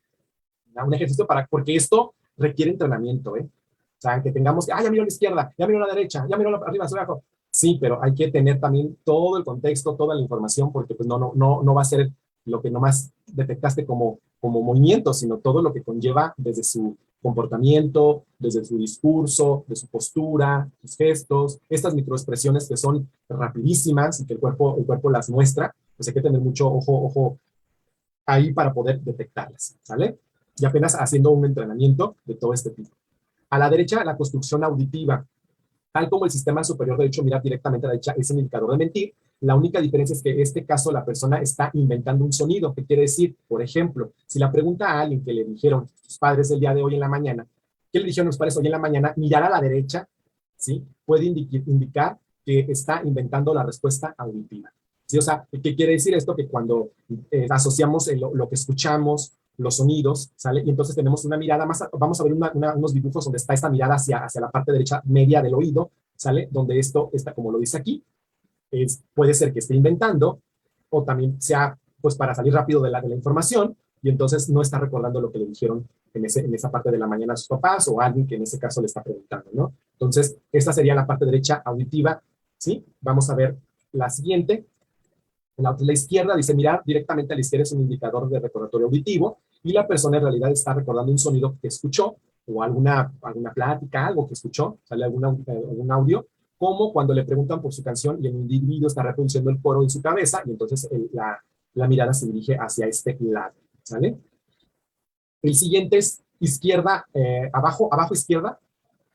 ejercicio porque esto requiere entrenamiento, ¿eh? O sea, que tengamos, ya miro a la izquierda, ya miro a la derecha, ya miro arriba, hacia abajo. Sí, pero hay que tener también todo el contexto, toda la información, porque pues no va a ser lo que nomás detectaste como movimiento, sino todo lo que conlleva desde su comportamiento, desde su discurso, de su postura, sus gestos, estas microexpresiones que son rapidísimas y que el cuerpo las muestra, pues hay que tener mucho ojo ahí para poder detectarlas, ¿sale? Y apenas haciendo un entrenamiento de todo este tipo. A la derecha, la construcción auditiva. Tal como el sistema superior derecho mira directamente a la derecha, es el indicador de mentir. La única diferencia es que en este caso la persona está inventando un sonido. ¿Qué quiere decir? Por ejemplo, si la pregunta a alguien que le dijeron sus padres el día de hoy en la mañana, ¿qué le dijeron los padres hoy en la mañana? Mirar a la derecha, ¿sí? Puede indicar que está inventando la respuesta auditiva. ¿Sí? O sea, ¿qué quiere decir esto? Que cuando asociamos lo que escuchamos, los sonidos, ¿sale? Y entonces tenemos una mirada más, vamos a ver unos dibujos donde está esta mirada hacia la parte derecha media del oído, ¿sale? Donde esto está, como lo dice aquí, puede ser que esté inventando, o también sea, pues, para salir rápido de la información, y entonces no está recordando lo que le dijeron en esa parte de la mañana a sus papás, o a alguien que en ese caso le está preguntando, ¿no? Entonces, esta sería la parte derecha auditiva, ¿sí? Vamos a ver la siguiente. La izquierda dice mirar directamente a la izquierda es un indicador de recordatorio auditivo y la persona en realidad está recordando un sonido que escuchó o alguna plática, algo que escuchó, sale algún audio, como cuando le preguntan por su canción y el individuo está reproduciendo el coro en su cabeza y entonces la mirada se dirige hacia este lado, ¿sale? El siguiente es izquierda, abajo izquierda.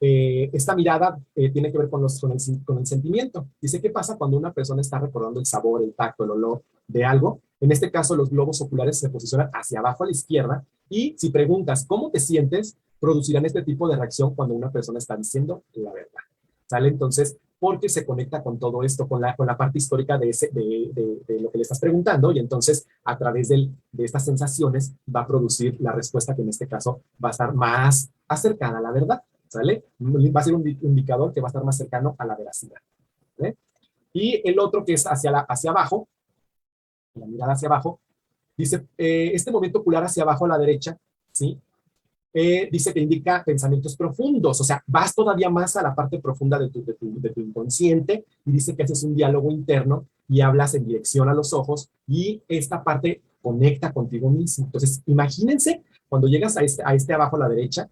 Esta mirada tiene que ver con el sentimiento. Dice, ¿qué pasa cuando una persona está recordando el sabor, el tacto, el olor de algo? En este caso, los globos oculares se posicionan hacia abajo a la izquierda y si preguntas, ¿cómo te sientes? Producirán este tipo de reacción cuando una persona está diciendo la verdad. ¿Sale? Entonces, porque se conecta con todo esto, con la parte histórica de lo que le estás preguntando y entonces a través de estas sensaciones va a producir la respuesta que en este caso va a estar más acercada a la verdad. ¿Sale? Va a ser un indicador que va a estar más cercano a la veracidad. ¿Vale? Y el otro que es hacia abajo, la mirada hacia abajo, dice, este movimiento ocular hacia abajo a la derecha, ¿sí? Dice que indica pensamientos profundos, o sea, vas todavía más a la parte profunda de tu inconsciente y dice que haces un diálogo interno y hablas en dirección a los ojos y esta parte conecta contigo mismo. Entonces, imagínense cuando llegas a este abajo a la derecha,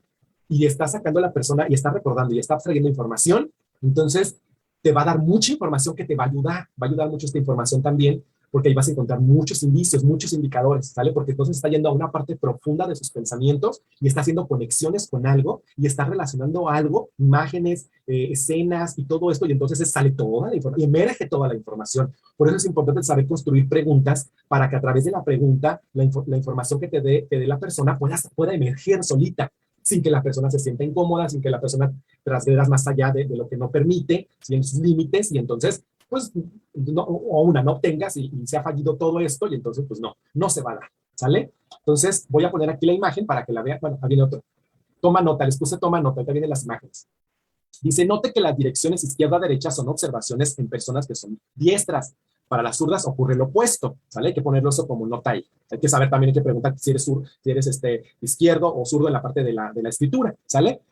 y está sacando a la persona y está recordando y está trayendo información, entonces te va a dar mucha información que te va a ayudar mucho esta información también, porque ahí vas a encontrar muchos indicios, muchos indicadores, ¿sale? Porque entonces está yendo a una parte profunda de sus pensamientos y está haciendo conexiones con algo y está relacionando algo, imágenes, escenas y todo esto, y entonces sale toda la información, y emerge toda la información. Por eso es importante saber construir preguntas para que a través de la pregunta, la información que te dé la persona pueda emerger solita, sin que la persona se sienta incómoda, sin que la persona trasgreda más allá de lo que no permite, sin sus límites, y entonces, pues, no, no obtengas y se ha fallido todo esto, y entonces, pues no se va a dar, ¿sale? Entonces, voy a poner aquí la imagen para que la vean. Bueno, ahí viene otro. Toma nota, les puse toma nota, acá vienen las imágenes. Dice, note que las direcciones izquierda-derecha son observaciones en personas que son diestras. Para las zurdas ocurre lo opuesto, ¿sale? Hay que ponerlo eso como nota ahí. Hay que saber también, hay que preguntar si eres izquierdo o zurdo en la parte de la escritura, ¿sale?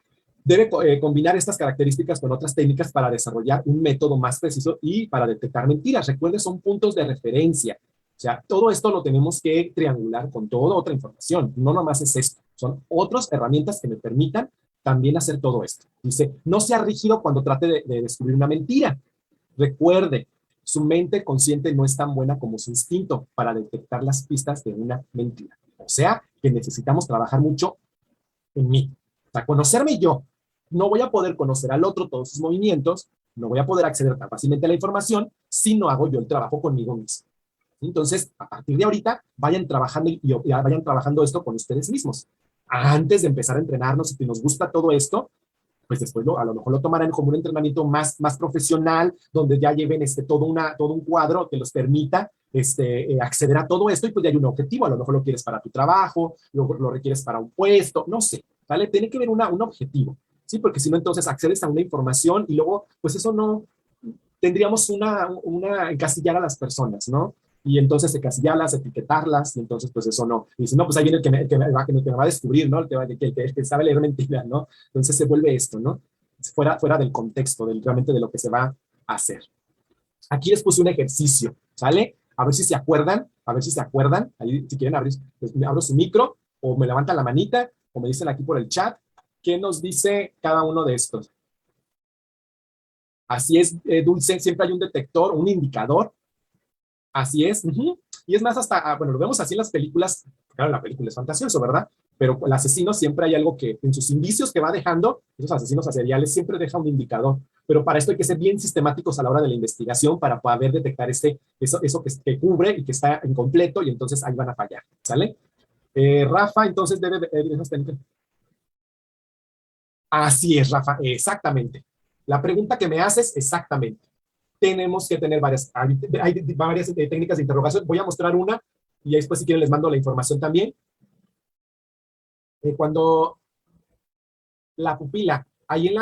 Debe combinar estas características con otras técnicas para desarrollar un método más preciso y para detectar mentiras. Recuerde, son puntos de referencia. O sea, todo esto lo tenemos que triangular con toda otra información. No nomás es esto. Son otras herramientas que me permitan también hacer todo esto. Dice, no sea rígido cuando trate de descubrir una mentira. Recuerde, su mente consciente no es tan buena como su instinto para detectar las pistas de una mentira. O sea, que necesitamos trabajar mucho en mí. O sea, conocerme yo. No voy a poder conocer al otro todos sus movimientos, no voy a poder acceder tan fácilmente a la información si no hago yo el trabajo conmigo mismo. Entonces, a partir de ahorita, vayan trabajando esto con ustedes mismos. Antes de empezar a entrenarnos, si nos gusta todo esto, pues después a lo mejor lo tomarán como un entrenamiento más profesional, donde ya lleven todo un cuadro que los permita acceder a todo esto y pues ya hay un objetivo. A lo mejor lo quieres para tu trabajo, lo requieres para un puesto, no sé, ¿vale? Tiene que haber un objetivo, ¿sí? Porque si no, entonces accedes a una información y luego, pues eso no, tendríamos encasillar a las personas, ¿no? Y entonces encasillarlas, etiquetarlas, y entonces pues eso no. Y si no, pues ahí viene el que me va a descubrir, ¿no? El que sabe leer mentiras, ¿no? Entonces se vuelve esto, ¿no? Fuera del contexto, realmente de lo que se va a hacer. Aquí les puse un ejercicio, ¿sale? A ver si se acuerdan, ahí si quieren abrir, pues, abro su micro, o me levantan la manita, o me dicen aquí por el chat, ¿qué nos dice cada uno de estos? Así es, Dulce, siempre hay un detector, un indicador. Así es. Y es más, hasta, bueno, lo vemos así en las películas. Claro, la película es fantasioso, ¿verdad? Pero el asesino siempre hay algo que en sus indicios que va dejando, esos asesinos seriales siempre deja un indicador. Pero para esto hay que ser bien sistemáticos a la hora de la investigación para poder detectar eso que cubre y que está incompleto, y entonces ahí van a fallar, ¿sale? Rafa, entonces debe de. Así es, Rafa, exactamente. La pregunta que me haces, exactamente. Tenemos que tener hay varias técnicas de interrogación. Voy a mostrar una y después si quieren les mando la información también. Cuando la pupila, ay,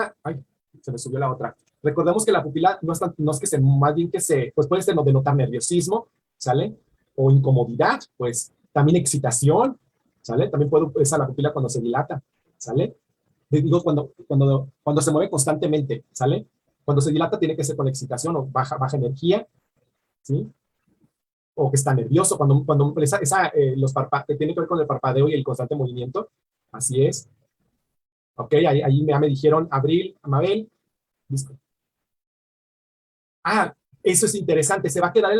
se me subió la otra. Recordemos que la pupila no es que más bien pues puede ser denotar nerviosismo, ¿sale? O incomodidad, pues también excitación, ¿sale? También puede ser la pupila cuando se dilata, ¿sale? Digo, cuando se mueve constantemente, ¿sale? Cuando se dilata tiene que ser con excitación o baja energía, ¿sí? o que está nervioso, que tiene que ver con el parpadeo y el constante movimiento. Así es. Ok, ahí ya me dijeron Abril, Amabel. Listo. Ah, eso es interesante. Se va a quedar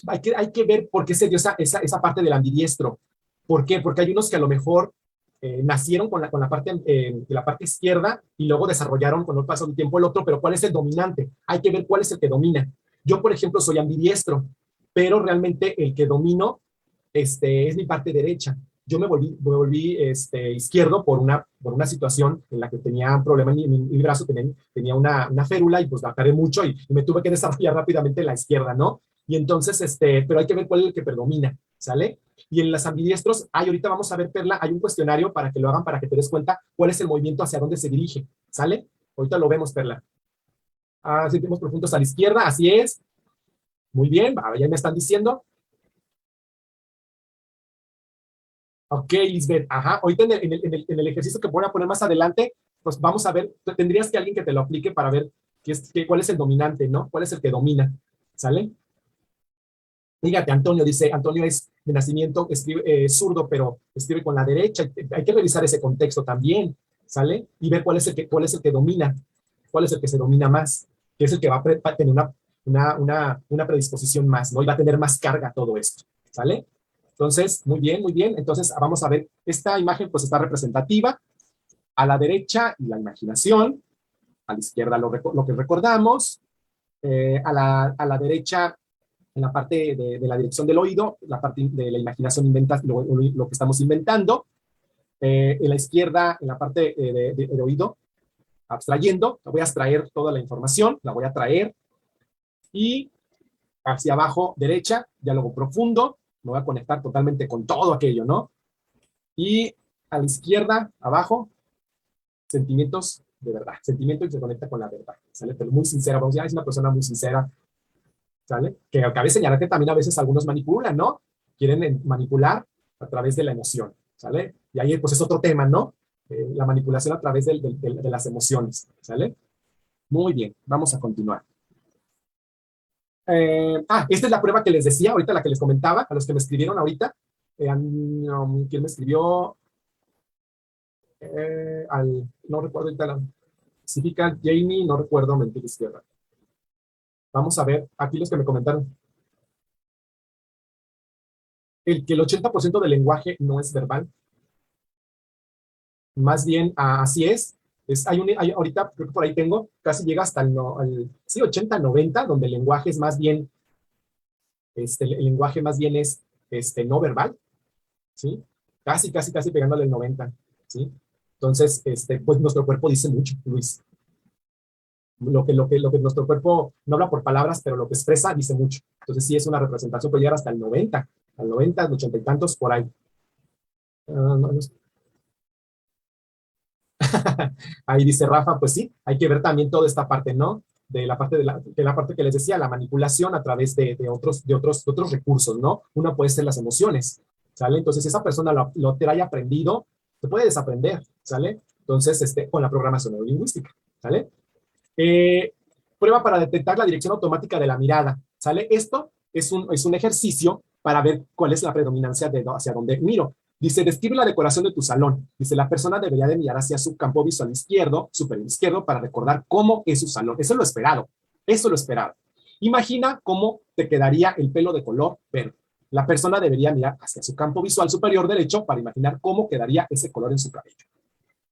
hay que ver por qué se dio esa parte del ambidiestro. ¿Por qué? Porque hay unos que a lo mejor nacieron con la parte de la parte izquierda y luego desarrollaron con el paso del tiempo el otro, pero ¿cuál es el dominante? Hay que ver cuál es el que domina. Yo, por ejemplo, soy ambidiestro, pero realmente el que domino es mi parte derecha. Yo me volví izquierdo por una situación en la que tenía un problema en mi brazo, tenía una férula y pues la paré mucho y me tuve que desarrollar rápidamente la izquierda, ¿no? Y entonces, pero hay que ver cuál es el que predomina, ¿sale? Y en las ambidiestros, ahorita vamos a ver, Perla, hay un cuestionario para que lo hagan, para que te des cuenta cuál es el movimiento hacia dónde se dirige, ¿sale? Ahorita lo vemos, Perla. Sentimos profundos a la izquierda, así es. Muy bien, ya me están diciendo. Ok, Lisbeth, ajá. Ahorita en el ejercicio que voy a poner más adelante, pues vamos a ver, tendrías que alguien que te lo aplique para ver cuál es el dominante, ¿no? ¿Cuál es el que domina? ¿Sale? Fíjate, Antonio dice, Antonio es de nacimiento, escribe zurdo, pero escribe con la derecha. Hay que revisar ese contexto también, ¿sale? Y ver cuál es el que domina, cuál es el que se domina más, que es el que va a tener una predisposición más, ¿no? Y va a tener más carga todo esto, ¿sale? Entonces, muy bien, muy bien. Entonces, vamos a ver, esta imagen pues está representativa. A la derecha, la imaginación. A la izquierda, lo que recordamos. A la derecha, en la parte de la dirección del oído, la parte de la imaginación inventa lo que estamos inventando. En la izquierda, en la parte del oído, abstrayendo. Voy a extraer toda la información, la voy a traer. Y hacia abajo, derecha, diálogo profundo. Me voy a conectar totalmente con todo aquello, ¿no? Y a la izquierda, abajo, sentimientos de verdad. Sentimiento y se conecta con la verdad, ¿sale? Pero muy sincera, vamos a decir, es una persona muy sincera, ¿sale? Que cabe señalar que también a veces algunos manipulan, ¿no? Quieren manipular a través de la emoción, ¿sale? Y ahí pues es otro tema, ¿no? La manipulación a través de las emociones, ¿sale? Muy bien, vamos a continuar. Esta es la prueba que les decía, ahorita la que les comentaba, a los que me escribieron ahorita. ¿Quién me escribió? No recuerdo ahorita la específica, Jamie, no recuerdo, mentira izquierda. Vamos a ver, aquí los que me comentaron. Que el 80% del lenguaje no es verbal. Más bien, así es. Ahorita, creo que por ahí tengo, casi llega hasta sí, 80, 90, donde el lenguaje es más bien, el lenguaje más bien es no verbal, ¿sí? Casi, casi, casi pegándole el 90, ¿sí? Entonces, pues nuestro cuerpo dice mucho, Luis. Lo que nuestro cuerpo no habla por palabras, pero lo que expresa dice mucho. Entonces, sí es una representación, puede llegar hasta el 90, al 90, al 80 y tantos, por ahí. No. Ahí dice Rafa, pues sí, hay que ver también toda esta parte, ¿no? De la parte que les decía, la manipulación a través de otros recursos, ¿no? Una puede ser las emociones, ¿sale? Entonces, si esa persona lo trae aprendido, se puede desaprender, ¿sale? Entonces, con la programación neurolingüística, ¿sale? Prueba para detectar la dirección automática de la mirada, ¿sale? Esto es un ejercicio para ver cuál es la predominancia hacia dónde miro. Dice, describe la decoración de tu salón. Dice, la persona debería de mirar hacia su campo visual izquierdo, superior izquierdo, para recordar cómo es su salón. Eso es lo esperado. Eso es lo esperado. Imagina cómo te quedaría el pelo de color verde. La persona debería mirar hacia su campo visual superior derecho para imaginar cómo quedaría ese color en su cabello.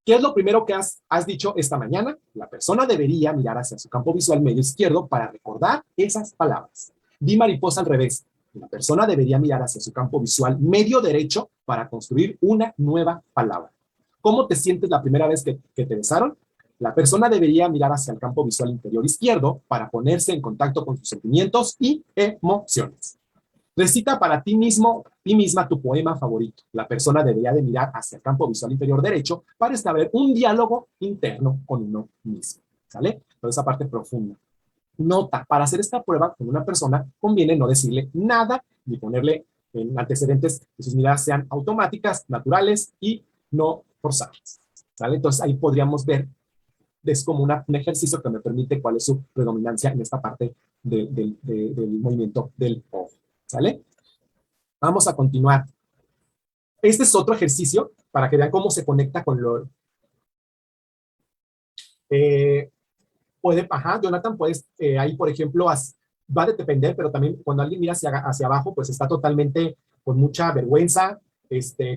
¿Qué es lo primero que has dicho esta mañana? La persona debería mirar hacia su campo visual medio izquierdo para recordar esas palabras. Di mariposa al revés. La persona debería mirar hacia su campo visual medio derecho para construir una nueva palabra. ¿Cómo te sientes la primera vez que te besaron? La persona debería mirar hacia el campo visual inferior izquierdo para ponerse en contacto con sus sentimientos y emociones. Recita para ti mismo, ti misma, tu poema favorito. La persona debería de mirar hacia el campo visual inferior derecho para establecer un diálogo interno con uno mismo. ¿Sale? Toda esa parte profunda. Nota, para hacer esta prueba con una persona conviene no decirle nada ni ponerle en antecedentes que sus miradas sean automáticas, naturales y no forzadas. ¿Sale? Entonces ahí podríamos ver, es como un ejercicio que me permite cuál es su predominancia en esta parte del movimiento del ojo, ¿sale? Vamos a continuar. Este es otro ejercicio para que vean cómo se conecta con lo... Jonathan, puedes, ahí por ejemplo, va a depender, pero también cuando alguien mira hacia abajo, pues está totalmente con mucha vergüenza,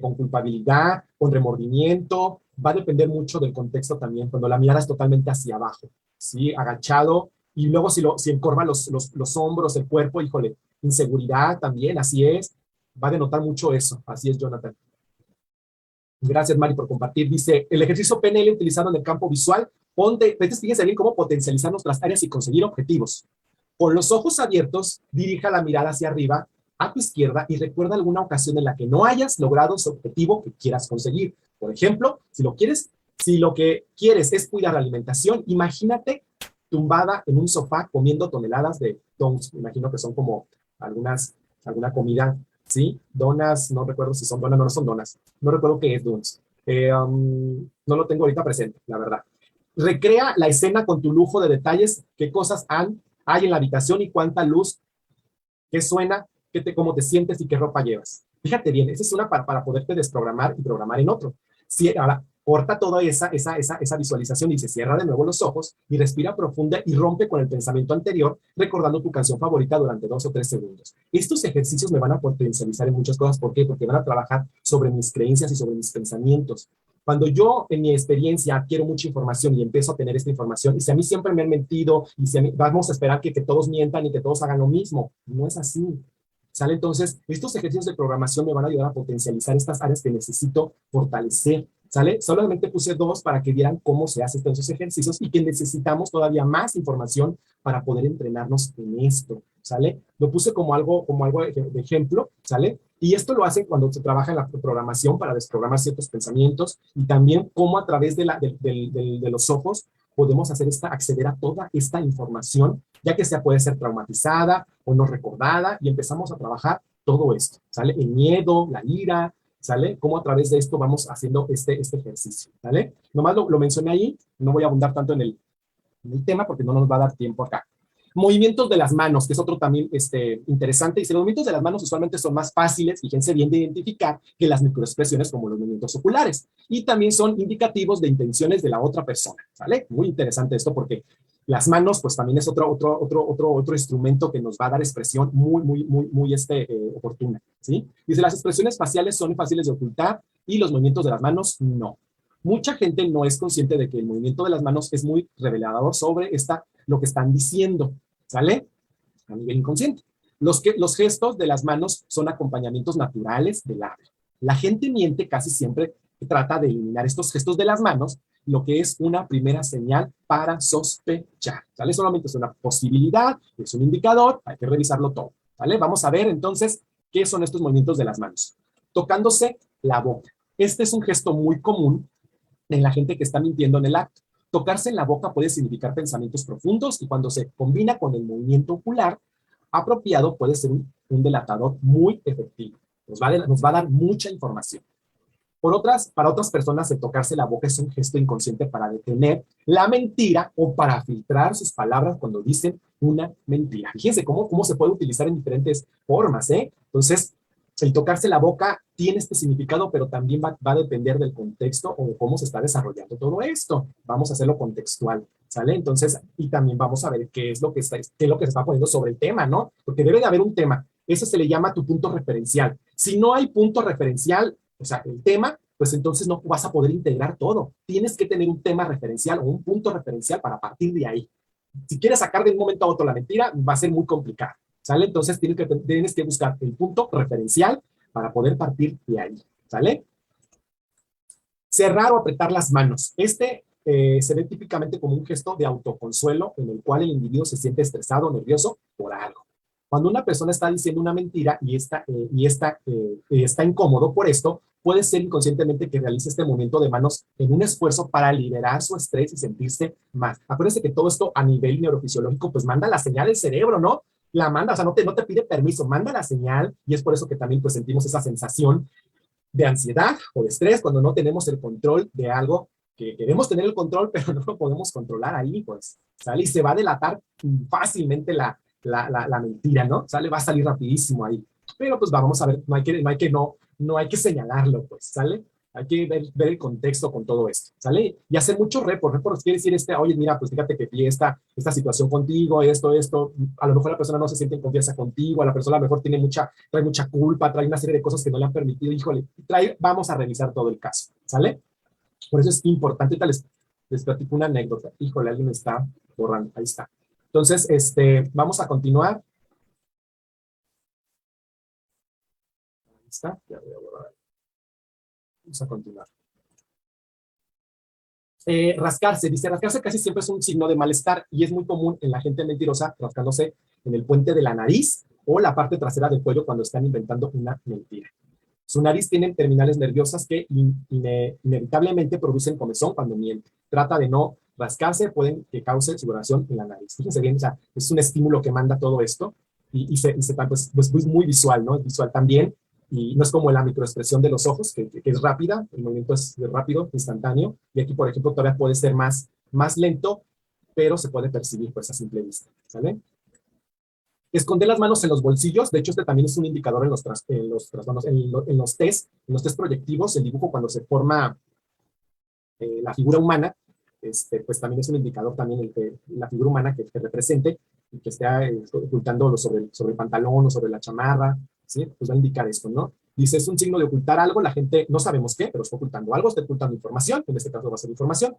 con culpabilidad, con remordimiento, va a depender mucho del contexto también, cuando la mirada es totalmente hacia abajo, ¿sí? Agachado, y luego si encorva los hombros, el cuerpo, híjole, inseguridad también, así es, va a denotar mucho eso, así es, Jonathan. Gracias, Mari, por compartir. Dice, el ejercicio PNL utilizado en el campo visual, fíjense bien cómo potencializar nuestras áreas y conseguir objetivos. Con los ojos abiertos, dirija la mirada hacia arriba, a tu izquierda, y recuerda alguna ocasión en la que no hayas logrado ese objetivo que quieras conseguir. Por ejemplo, si lo que quieres es cuidar la alimentación, imagínate tumbada en un sofá comiendo toneladas de donuts. Me imagino que son como alguna comida, ¿sí? Donas, no recuerdo si son donas, no son donas. No recuerdo qué es donuts. No lo tengo ahorita presente, la verdad. Recrea la escena con tu lujo de detalles, qué cosas hay en la habitación y cuánta luz, qué suena, cómo te sientes y qué ropa llevas. Fíjate bien, esa es una para poderte desprogramar y programar en otro. Ahora, corta toda esa visualización y se cierra de nuevo los ojos y respira profunda y rompe con el pensamiento anterior, recordando tu canción favorita durante 2 o 3 segundos. Estos ejercicios me van a potencializar en muchas cosas. ¿Por qué? Porque van a trabajar sobre mis creencias y sobre mis pensamientos. Cuando yo, en mi experiencia, adquiero mucha información y empiezo a tener esta información, y si a mí siempre me han mentido, y si vamos a esperar que todos mientan y que todos hagan lo mismo, no es así. ¿Sale? Entonces, estos ejercicios de programación me van a ayudar a potencializar estas áreas que necesito fortalecer. ¿Sale? Solamente puse 2 para que vieran cómo se hacen estos ejercicios y que necesitamos todavía más información para poder entrenarnos en esto. ¿Sale? Lo puse como algo de ejemplo, ¿sale? Y esto lo hacen cuando se trabaja en la programación para desprogramar ciertos pensamientos y también cómo a través de los ojos podemos acceder a toda esta información, ya que puede ser traumatizada o no recordada, y empezamos a trabajar todo esto, ¿sale? El miedo, la ira, ¿sale? Cómo a través de esto vamos haciendo este ejercicio, ¿sale? Nomás lo mencioné ahí, no voy a abundar tanto en el tema porque no nos va a dar tiempo acá. Movimientos de las manos, que es otro también interesante. Y si los movimientos de las manos usualmente son más fáciles, fíjense bien, de identificar que las microexpresiones como los movimientos oculares. Y también son indicativos de intenciones de la otra persona, ¿vale? Muy interesante esto porque las manos, pues también es otro instrumento que nos va a dar expresión muy oportuna, ¿sí? Dice, las expresiones faciales son fáciles de ocultar y los movimientos de las manos no. Mucha gente no es consciente de que el movimiento de las manos es muy revelador sobre lo que están diciendo, ¿sale? A nivel inconsciente. Los gestos de las manos son acompañamientos naturales del habla. La gente miente casi siempre, trata de eliminar estos gestos de las manos, lo que es una primera señal para sospechar, ¿sale? Solamente es una posibilidad, es un indicador, hay que revisarlo todo, ¿sale? Vamos a ver entonces qué son estos movimientos de las manos. Tocándose la boca. Este es un gesto muy común en la gente que está mintiendo en el acto. Tocarse en la boca puede significar pensamientos profundos y cuando se combina con el movimiento ocular apropiado puede ser un delatador muy efectivo. Nos va a dar mucha información. Para otras personas, el tocarse la boca es un gesto inconsciente para detener la mentira o para filtrar sus palabras cuando dicen una mentira. Fíjense cómo se puede utilizar en diferentes formas, ¿eh? Entonces, el tocarse la boca tiene este significado, pero también va a depender del contexto o de cómo se está desarrollando todo esto. Vamos a hacerlo contextual, ¿sale? Entonces, y también vamos a ver qué es lo que se está poniendo sobre el tema, ¿no? Porque debe de haber un tema. Eso se le llama tu punto referencial. Si no hay punto referencial, o sea, el tema, pues entonces no vas a poder integrar todo. Tienes que tener un tema referencial o un punto referencial para partir de ahí. Si quieres sacar de un momento a otro la mentira, va a ser muy complicado, ¿sale? Entonces tienes que buscar el punto referencial para poder partir de ahí, ¿sale? Cerrar o apretar las manos. Se ve típicamente como un gesto de autoconsuelo en el cual el individuo se siente estresado o nervioso por algo. Cuando una persona está diciendo una mentira y está incómodo por esto, puede ser inconscientemente que realice este movimiento de manos en un esfuerzo para liberar su estrés y sentirse más. Acuérdense que todo esto a nivel neurofisiológico pues manda la señal del cerebro, ¿no? La manda, o sea, no te pide permiso, manda la señal y es por eso que también pues sentimos esa sensación de ansiedad o de estrés cuando no tenemos el control de algo que queremos tener el control, pero no lo podemos controlar ahí, pues, ¿sale? Y se va a delatar fácilmente la mentira, ¿no? ¿Sale? Va a salir rapidísimo ahí. Pero pues vamos a ver, no hay que señalarlo, pues, ¿sale? Hay que ver el contexto con todo esto, ¿sale? Y hacer mucho report quiere decir oye, mira, pues fíjate que vi esta situación contigo, esto, a lo mejor la persona no se siente en confianza contigo, a la persona a lo mejor trae mucha culpa, trae una serie de cosas que no le han permitido, híjole, vamos a revisar todo el caso, ¿sale? Por eso es importante, les platico una anécdota, híjole, alguien me está borrando, ahí está. Entonces, vamos a continuar. Ahí está, ya voy a borrar. Vamos a continuar. Rascarse casi siempre es un signo de malestar y es muy común en la gente mentirosa rascándose en el puente de la nariz o la parte trasera del cuello cuando están inventando una mentira. Su nariz tiene terminales nerviosas que inevitablemente producen comezón cuando miente. Trata de no rascarse, pueden que cause sudoración en la nariz. Fíjense bien, o sea, es un estímulo que manda todo esto y pues muy visual, ¿no? Es visual también y no es como la microexpresión de los ojos, que es rápida, el movimiento es rápido, instantáneo, y aquí, por ejemplo, todavía puede ser más lento, pero se puede percibir pues a simple vista, ¿sale? Esconder las manos en los bolsillos, de hecho también es un indicador en los test proyectivos, el dibujo cuando se forma la figura humana, pues también es un indicador también la figura humana que represente y que esté ocultándolo sobre el pantalón o sobre la chamarra, ¿sí? Pues va a indicar esto, ¿no? Dice, es un signo de ocultar algo, la gente no sabemos qué, pero está ocultando algo, está ocultando información, en este caso va a ser información.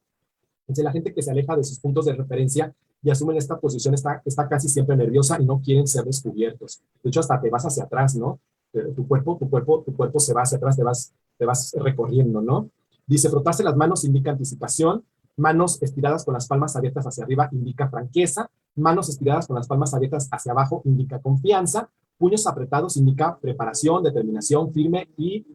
Entonces la gente que se aleja de sus puntos de referencia y asumen esta posición está casi siempre nerviosa y no quieren ser descubiertos. De hecho, hasta te vas hacia atrás, ¿no? Tu cuerpo se va hacia atrás, te vas recorriendo, ¿no? Dice, frotarse las manos indica anticipación, manos estiradas con las palmas abiertas hacia arriba indica franqueza, manos estiradas con las palmas abiertas hacia abajo indica confianza, puños apretados indica preparación, determinación, firme y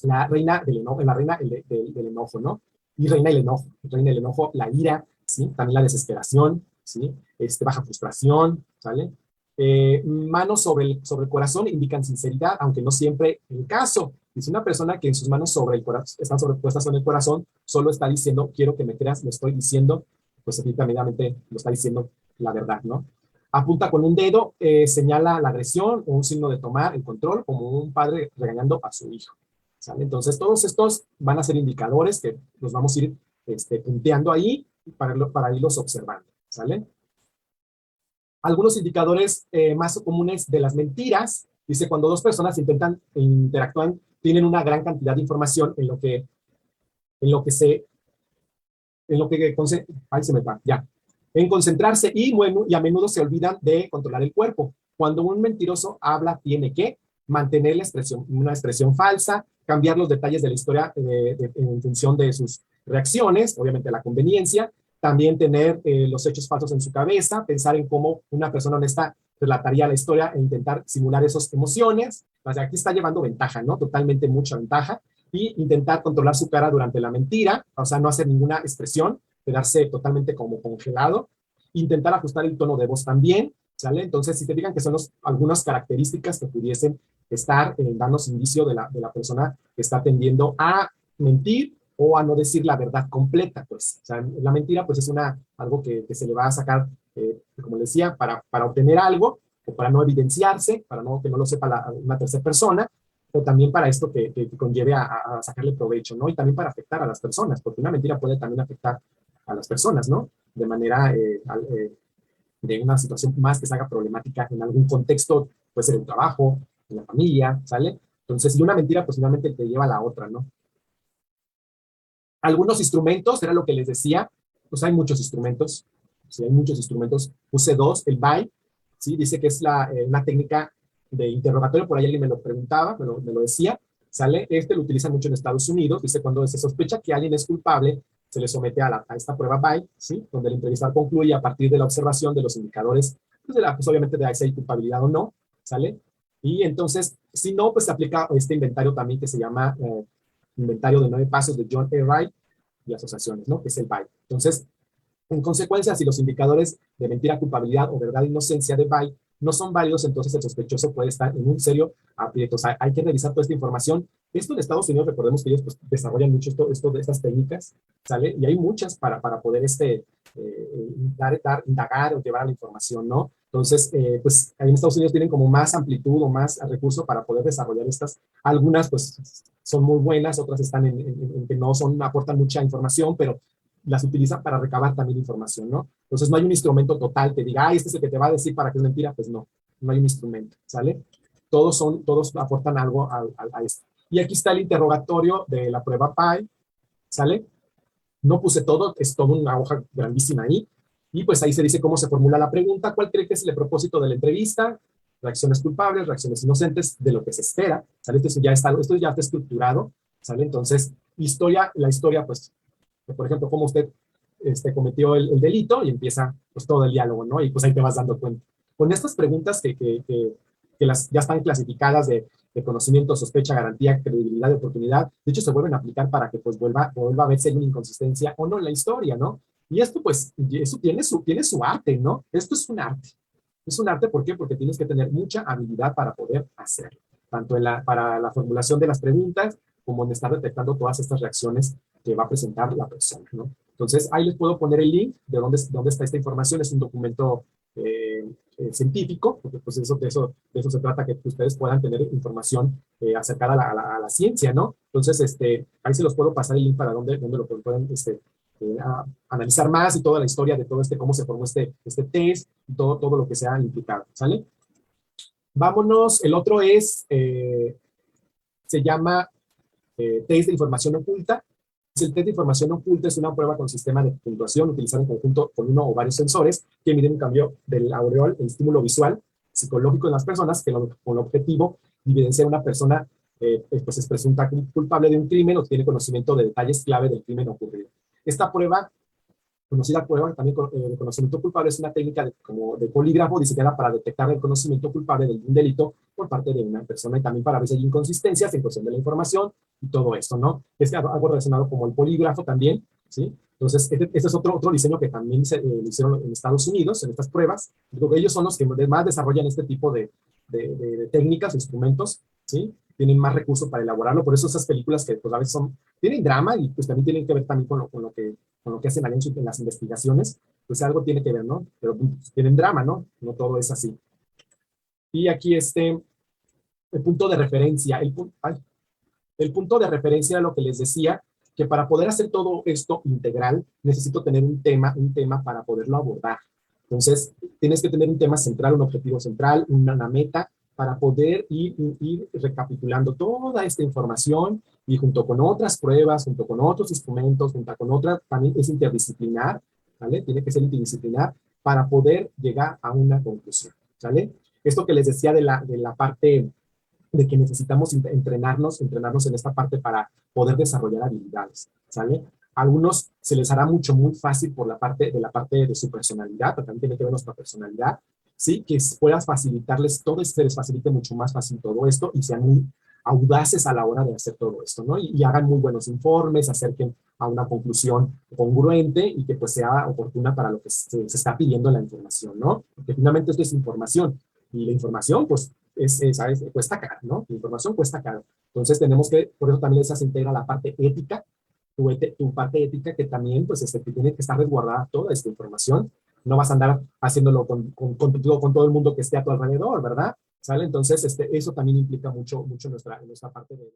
la reina del enojo, ¿no? Y reina el enojo, la ira, ¿sí? También la desesperación, ¿sí? Baja frustración, ¿sale? Manos sobre el corazón indican sinceridad, aunque no siempre el caso. Dice una persona que en sus manos están sobrepuestas en el corazón, solo está diciendo, quiero que me creas, lo estoy diciendo, pues efectivamente lo está diciendo la verdad, ¿no? Apunta con un dedo, señala la agresión o un signo de tomar el control, como un padre regañando a su hijo, ¿sale? Entonces, todos estos van a ser indicadores que los vamos a ir punteando ahí para irlos observando, ¿sale? Algunos indicadores más comunes de las mentiras, dice, cuando dos personas interactúan, tienen una gran cantidad de información en lo que ahí se me va, ya, en concentrarse y a menudo se olvidan de controlar el cuerpo. Cuando un mentiroso habla, tiene que mantener una expresión falsa, cambiar los detalles de la historia en función de sus reacciones, obviamente la conveniencia, también tener los hechos falsos en su cabeza, pensar en cómo una persona honesta relataría la historia e intentar simular esas emociones. O sea, aquí está llevando ventaja, ¿no? Totalmente mucha ventaja. Y intentar controlar su cara durante la mentira, o sea, no hacer ninguna expresión, quedarse totalmente como congelado. Intentar ajustar el tono de voz también, ¿sale? Entonces, si te digan que son algunas características que pudiesen estar darnos indicio de la persona que está tendiendo a mentir o a no decir la verdad completa, pues. O sea, la mentira, pues, es algo que se le va a sacar, como le decía, para obtener algo, o para no evidenciarse, que no lo sepa una tercera persona, o también para esto que conlleve a sacarle provecho, ¿no? Y también para afectar a las personas, porque una mentira puede también afectar a las personas, ¿no? De manera, de una situación más que se haga problemática en algún contexto, puede ser en un trabajo, en la familia, ¿sale? Entonces, y una mentira, pues finalmente te lleva a la otra, ¿no? Algunos instrumentos, era lo que les decía, pues hay muchos instrumentos, sí, hay muchos instrumentos. Puse dos, el BAI, ¿sí? Dice que es una técnica de interrogatorio, por ahí alguien me lo preguntaba, me lo decía, ¿sale? Lo utilizan mucho en Estados Unidos, dice cuando se sospecha que alguien es culpable, se le somete a esta prueba BAI, ¿sí? Donde el entrevistador concluye a partir de la observación de los indicadores, pues obviamente de si hay culpabilidad o no, ¿sale? Y entonces, si no, pues se aplica este inventario también que se llama inventario de 9 pasos de John A. Wright y asociaciones, ¿no? Que es el BAI. Entonces, en consecuencia, si los indicadores de mentira, culpabilidad o verdad, inocencia de BAI no son válidos, entonces el sospechoso puede estar en un serio aprieto. O sea, hay que revisar toda esta información Esto en Estados Unidos, recordemos que ellos pues, desarrollan mucho esto de estas técnicas, ¿sale? Y hay muchas para poder indagar o llevar la información, ¿no? Entonces, pues ahí en Estados Unidos tienen como más amplitud o más recurso para poder desarrollar estas. Algunas, pues, son muy buenas, otras están en que no son, aportan mucha información, pero las utilizan para recabar también información, ¿no? Entonces, no hay un instrumento total que diga, este es el que te va a decir para que es mentira, pues no, no hay un instrumento, ¿sale? Todos aportan algo a esto. Y aquí está el interrogatorio de la prueba PI, ¿sale? No puse todo, es toda una hoja grandísima ahí. Y pues ahí se dice cómo se formula la pregunta, cuál cree que es el propósito de la entrevista, reacciones culpables, reacciones inocentes, de lo que se espera, ¿sale? Esto ya está estructurado, ¿sale? Entonces, la historia, pues, por ejemplo, cómo usted cometió el delito y empieza pues todo el diálogo, ¿no? Y pues ahí te vas dando cuenta. Con estas preguntas que ya están clasificadas de conocimiento, sospecha, garantía, credibilidad y oportunidad, de hecho se vuelven a aplicar para que pues vuelva a ver si hay una inconsistencia o no en la historia, ¿no? Y esto pues, eso tiene su arte, ¿no? Esto es un arte. Es un arte, ¿por qué? Porque tienes que tener mucha habilidad para poder hacerlo, tanto para la formulación de las preguntas, como en estar detectando todas estas reacciones que va a presentar la persona, ¿no? Entonces, ahí les puedo poner el link de dónde está esta información. Es un documento científico, porque pues de eso se trata, que ustedes puedan tener información acercada a la ciencia, ¿no? Entonces, ahí se los puedo pasar el link para donde lo pueden analizar más y toda la historia de todo cómo se formó este test y todo lo que se ha implicado, ¿sale? Vámonos, el otro se llama test de información oculta. El test de información oculta es una prueba con sistema de puntuación utilizado en conjunto con uno o varios sensores que miden un cambio del aureol, el estímulo visual, psicológico en las personas, que con el objetivo de evidenciar una persona pues es presunta culpable de un crimen o tiene conocimiento de detalles clave del crimen ocurrido. Esta prueba, conocida prueba también de conocimiento culpable, es una técnica como de polígrafo diseñada para detectar el conocimiento culpable de un delito por parte de una persona y también para ver si hay inconsistencias en cuestión de la información y todo esto, ¿no? Es algo relacionado como el polígrafo también, ¿sí? Entonces, este es otro diseño que también lo hicieron en Estados Unidos, en estas pruebas. Digo que ellos son los que más desarrollan este tipo de técnicas, instrumentos, ¿sí? Tienen más recursos para elaborarlo, por eso esas películas que pues a veces tienen drama y pues también tienen que ver también con lo que hacen en las investigaciones, pues algo tiene que ver, ¿no? Pero pues, tienen drama, ¿no? No todo es así. Y aquí el punto de referencia, el punto de referencia a lo que les decía, que para poder hacer todo esto integral, necesito tener un tema para poderlo abordar. Entonces, tienes que tener un tema central, un objetivo central, una meta, para poder ir recapitulando toda esta información y junto con otras pruebas, junto con otros instrumentos, junto con otras, también es interdisciplinar, ¿vale? Tiene que ser interdisciplinar para poder llegar a una conclusión, ¿sale? Esto que les decía de la parte de que necesitamos entrenarnos en esta parte para poder desarrollar habilidades, ¿sale? A algunos se les hará muy fácil por la parte de su personalidad, pero también tiene que ver nuestra personalidad, ¿sí? Que puedas facilitarles todo, se les facilite mucho más fácil todo esto y sean muy audaces a la hora de hacer todo esto, ¿no? Y hagan muy buenos informes, acerquen a una conclusión congruente y que pues sea oportuna para lo que se está pidiendo en la información, ¿no? Porque finalmente esto es información y la información pues ¿sabes? Cuesta caro, ¿no? La información cuesta caro. Entonces tenemos que, por eso también se integra la parte ética, tu parte ética que también, pues, que tiene que estar resguardada toda esta información. No vas a andar haciéndolo con todo el mundo que esté a tu alrededor, ¿verdad? ¿Sale? Entonces, eso también implica mucho nuestra parte de...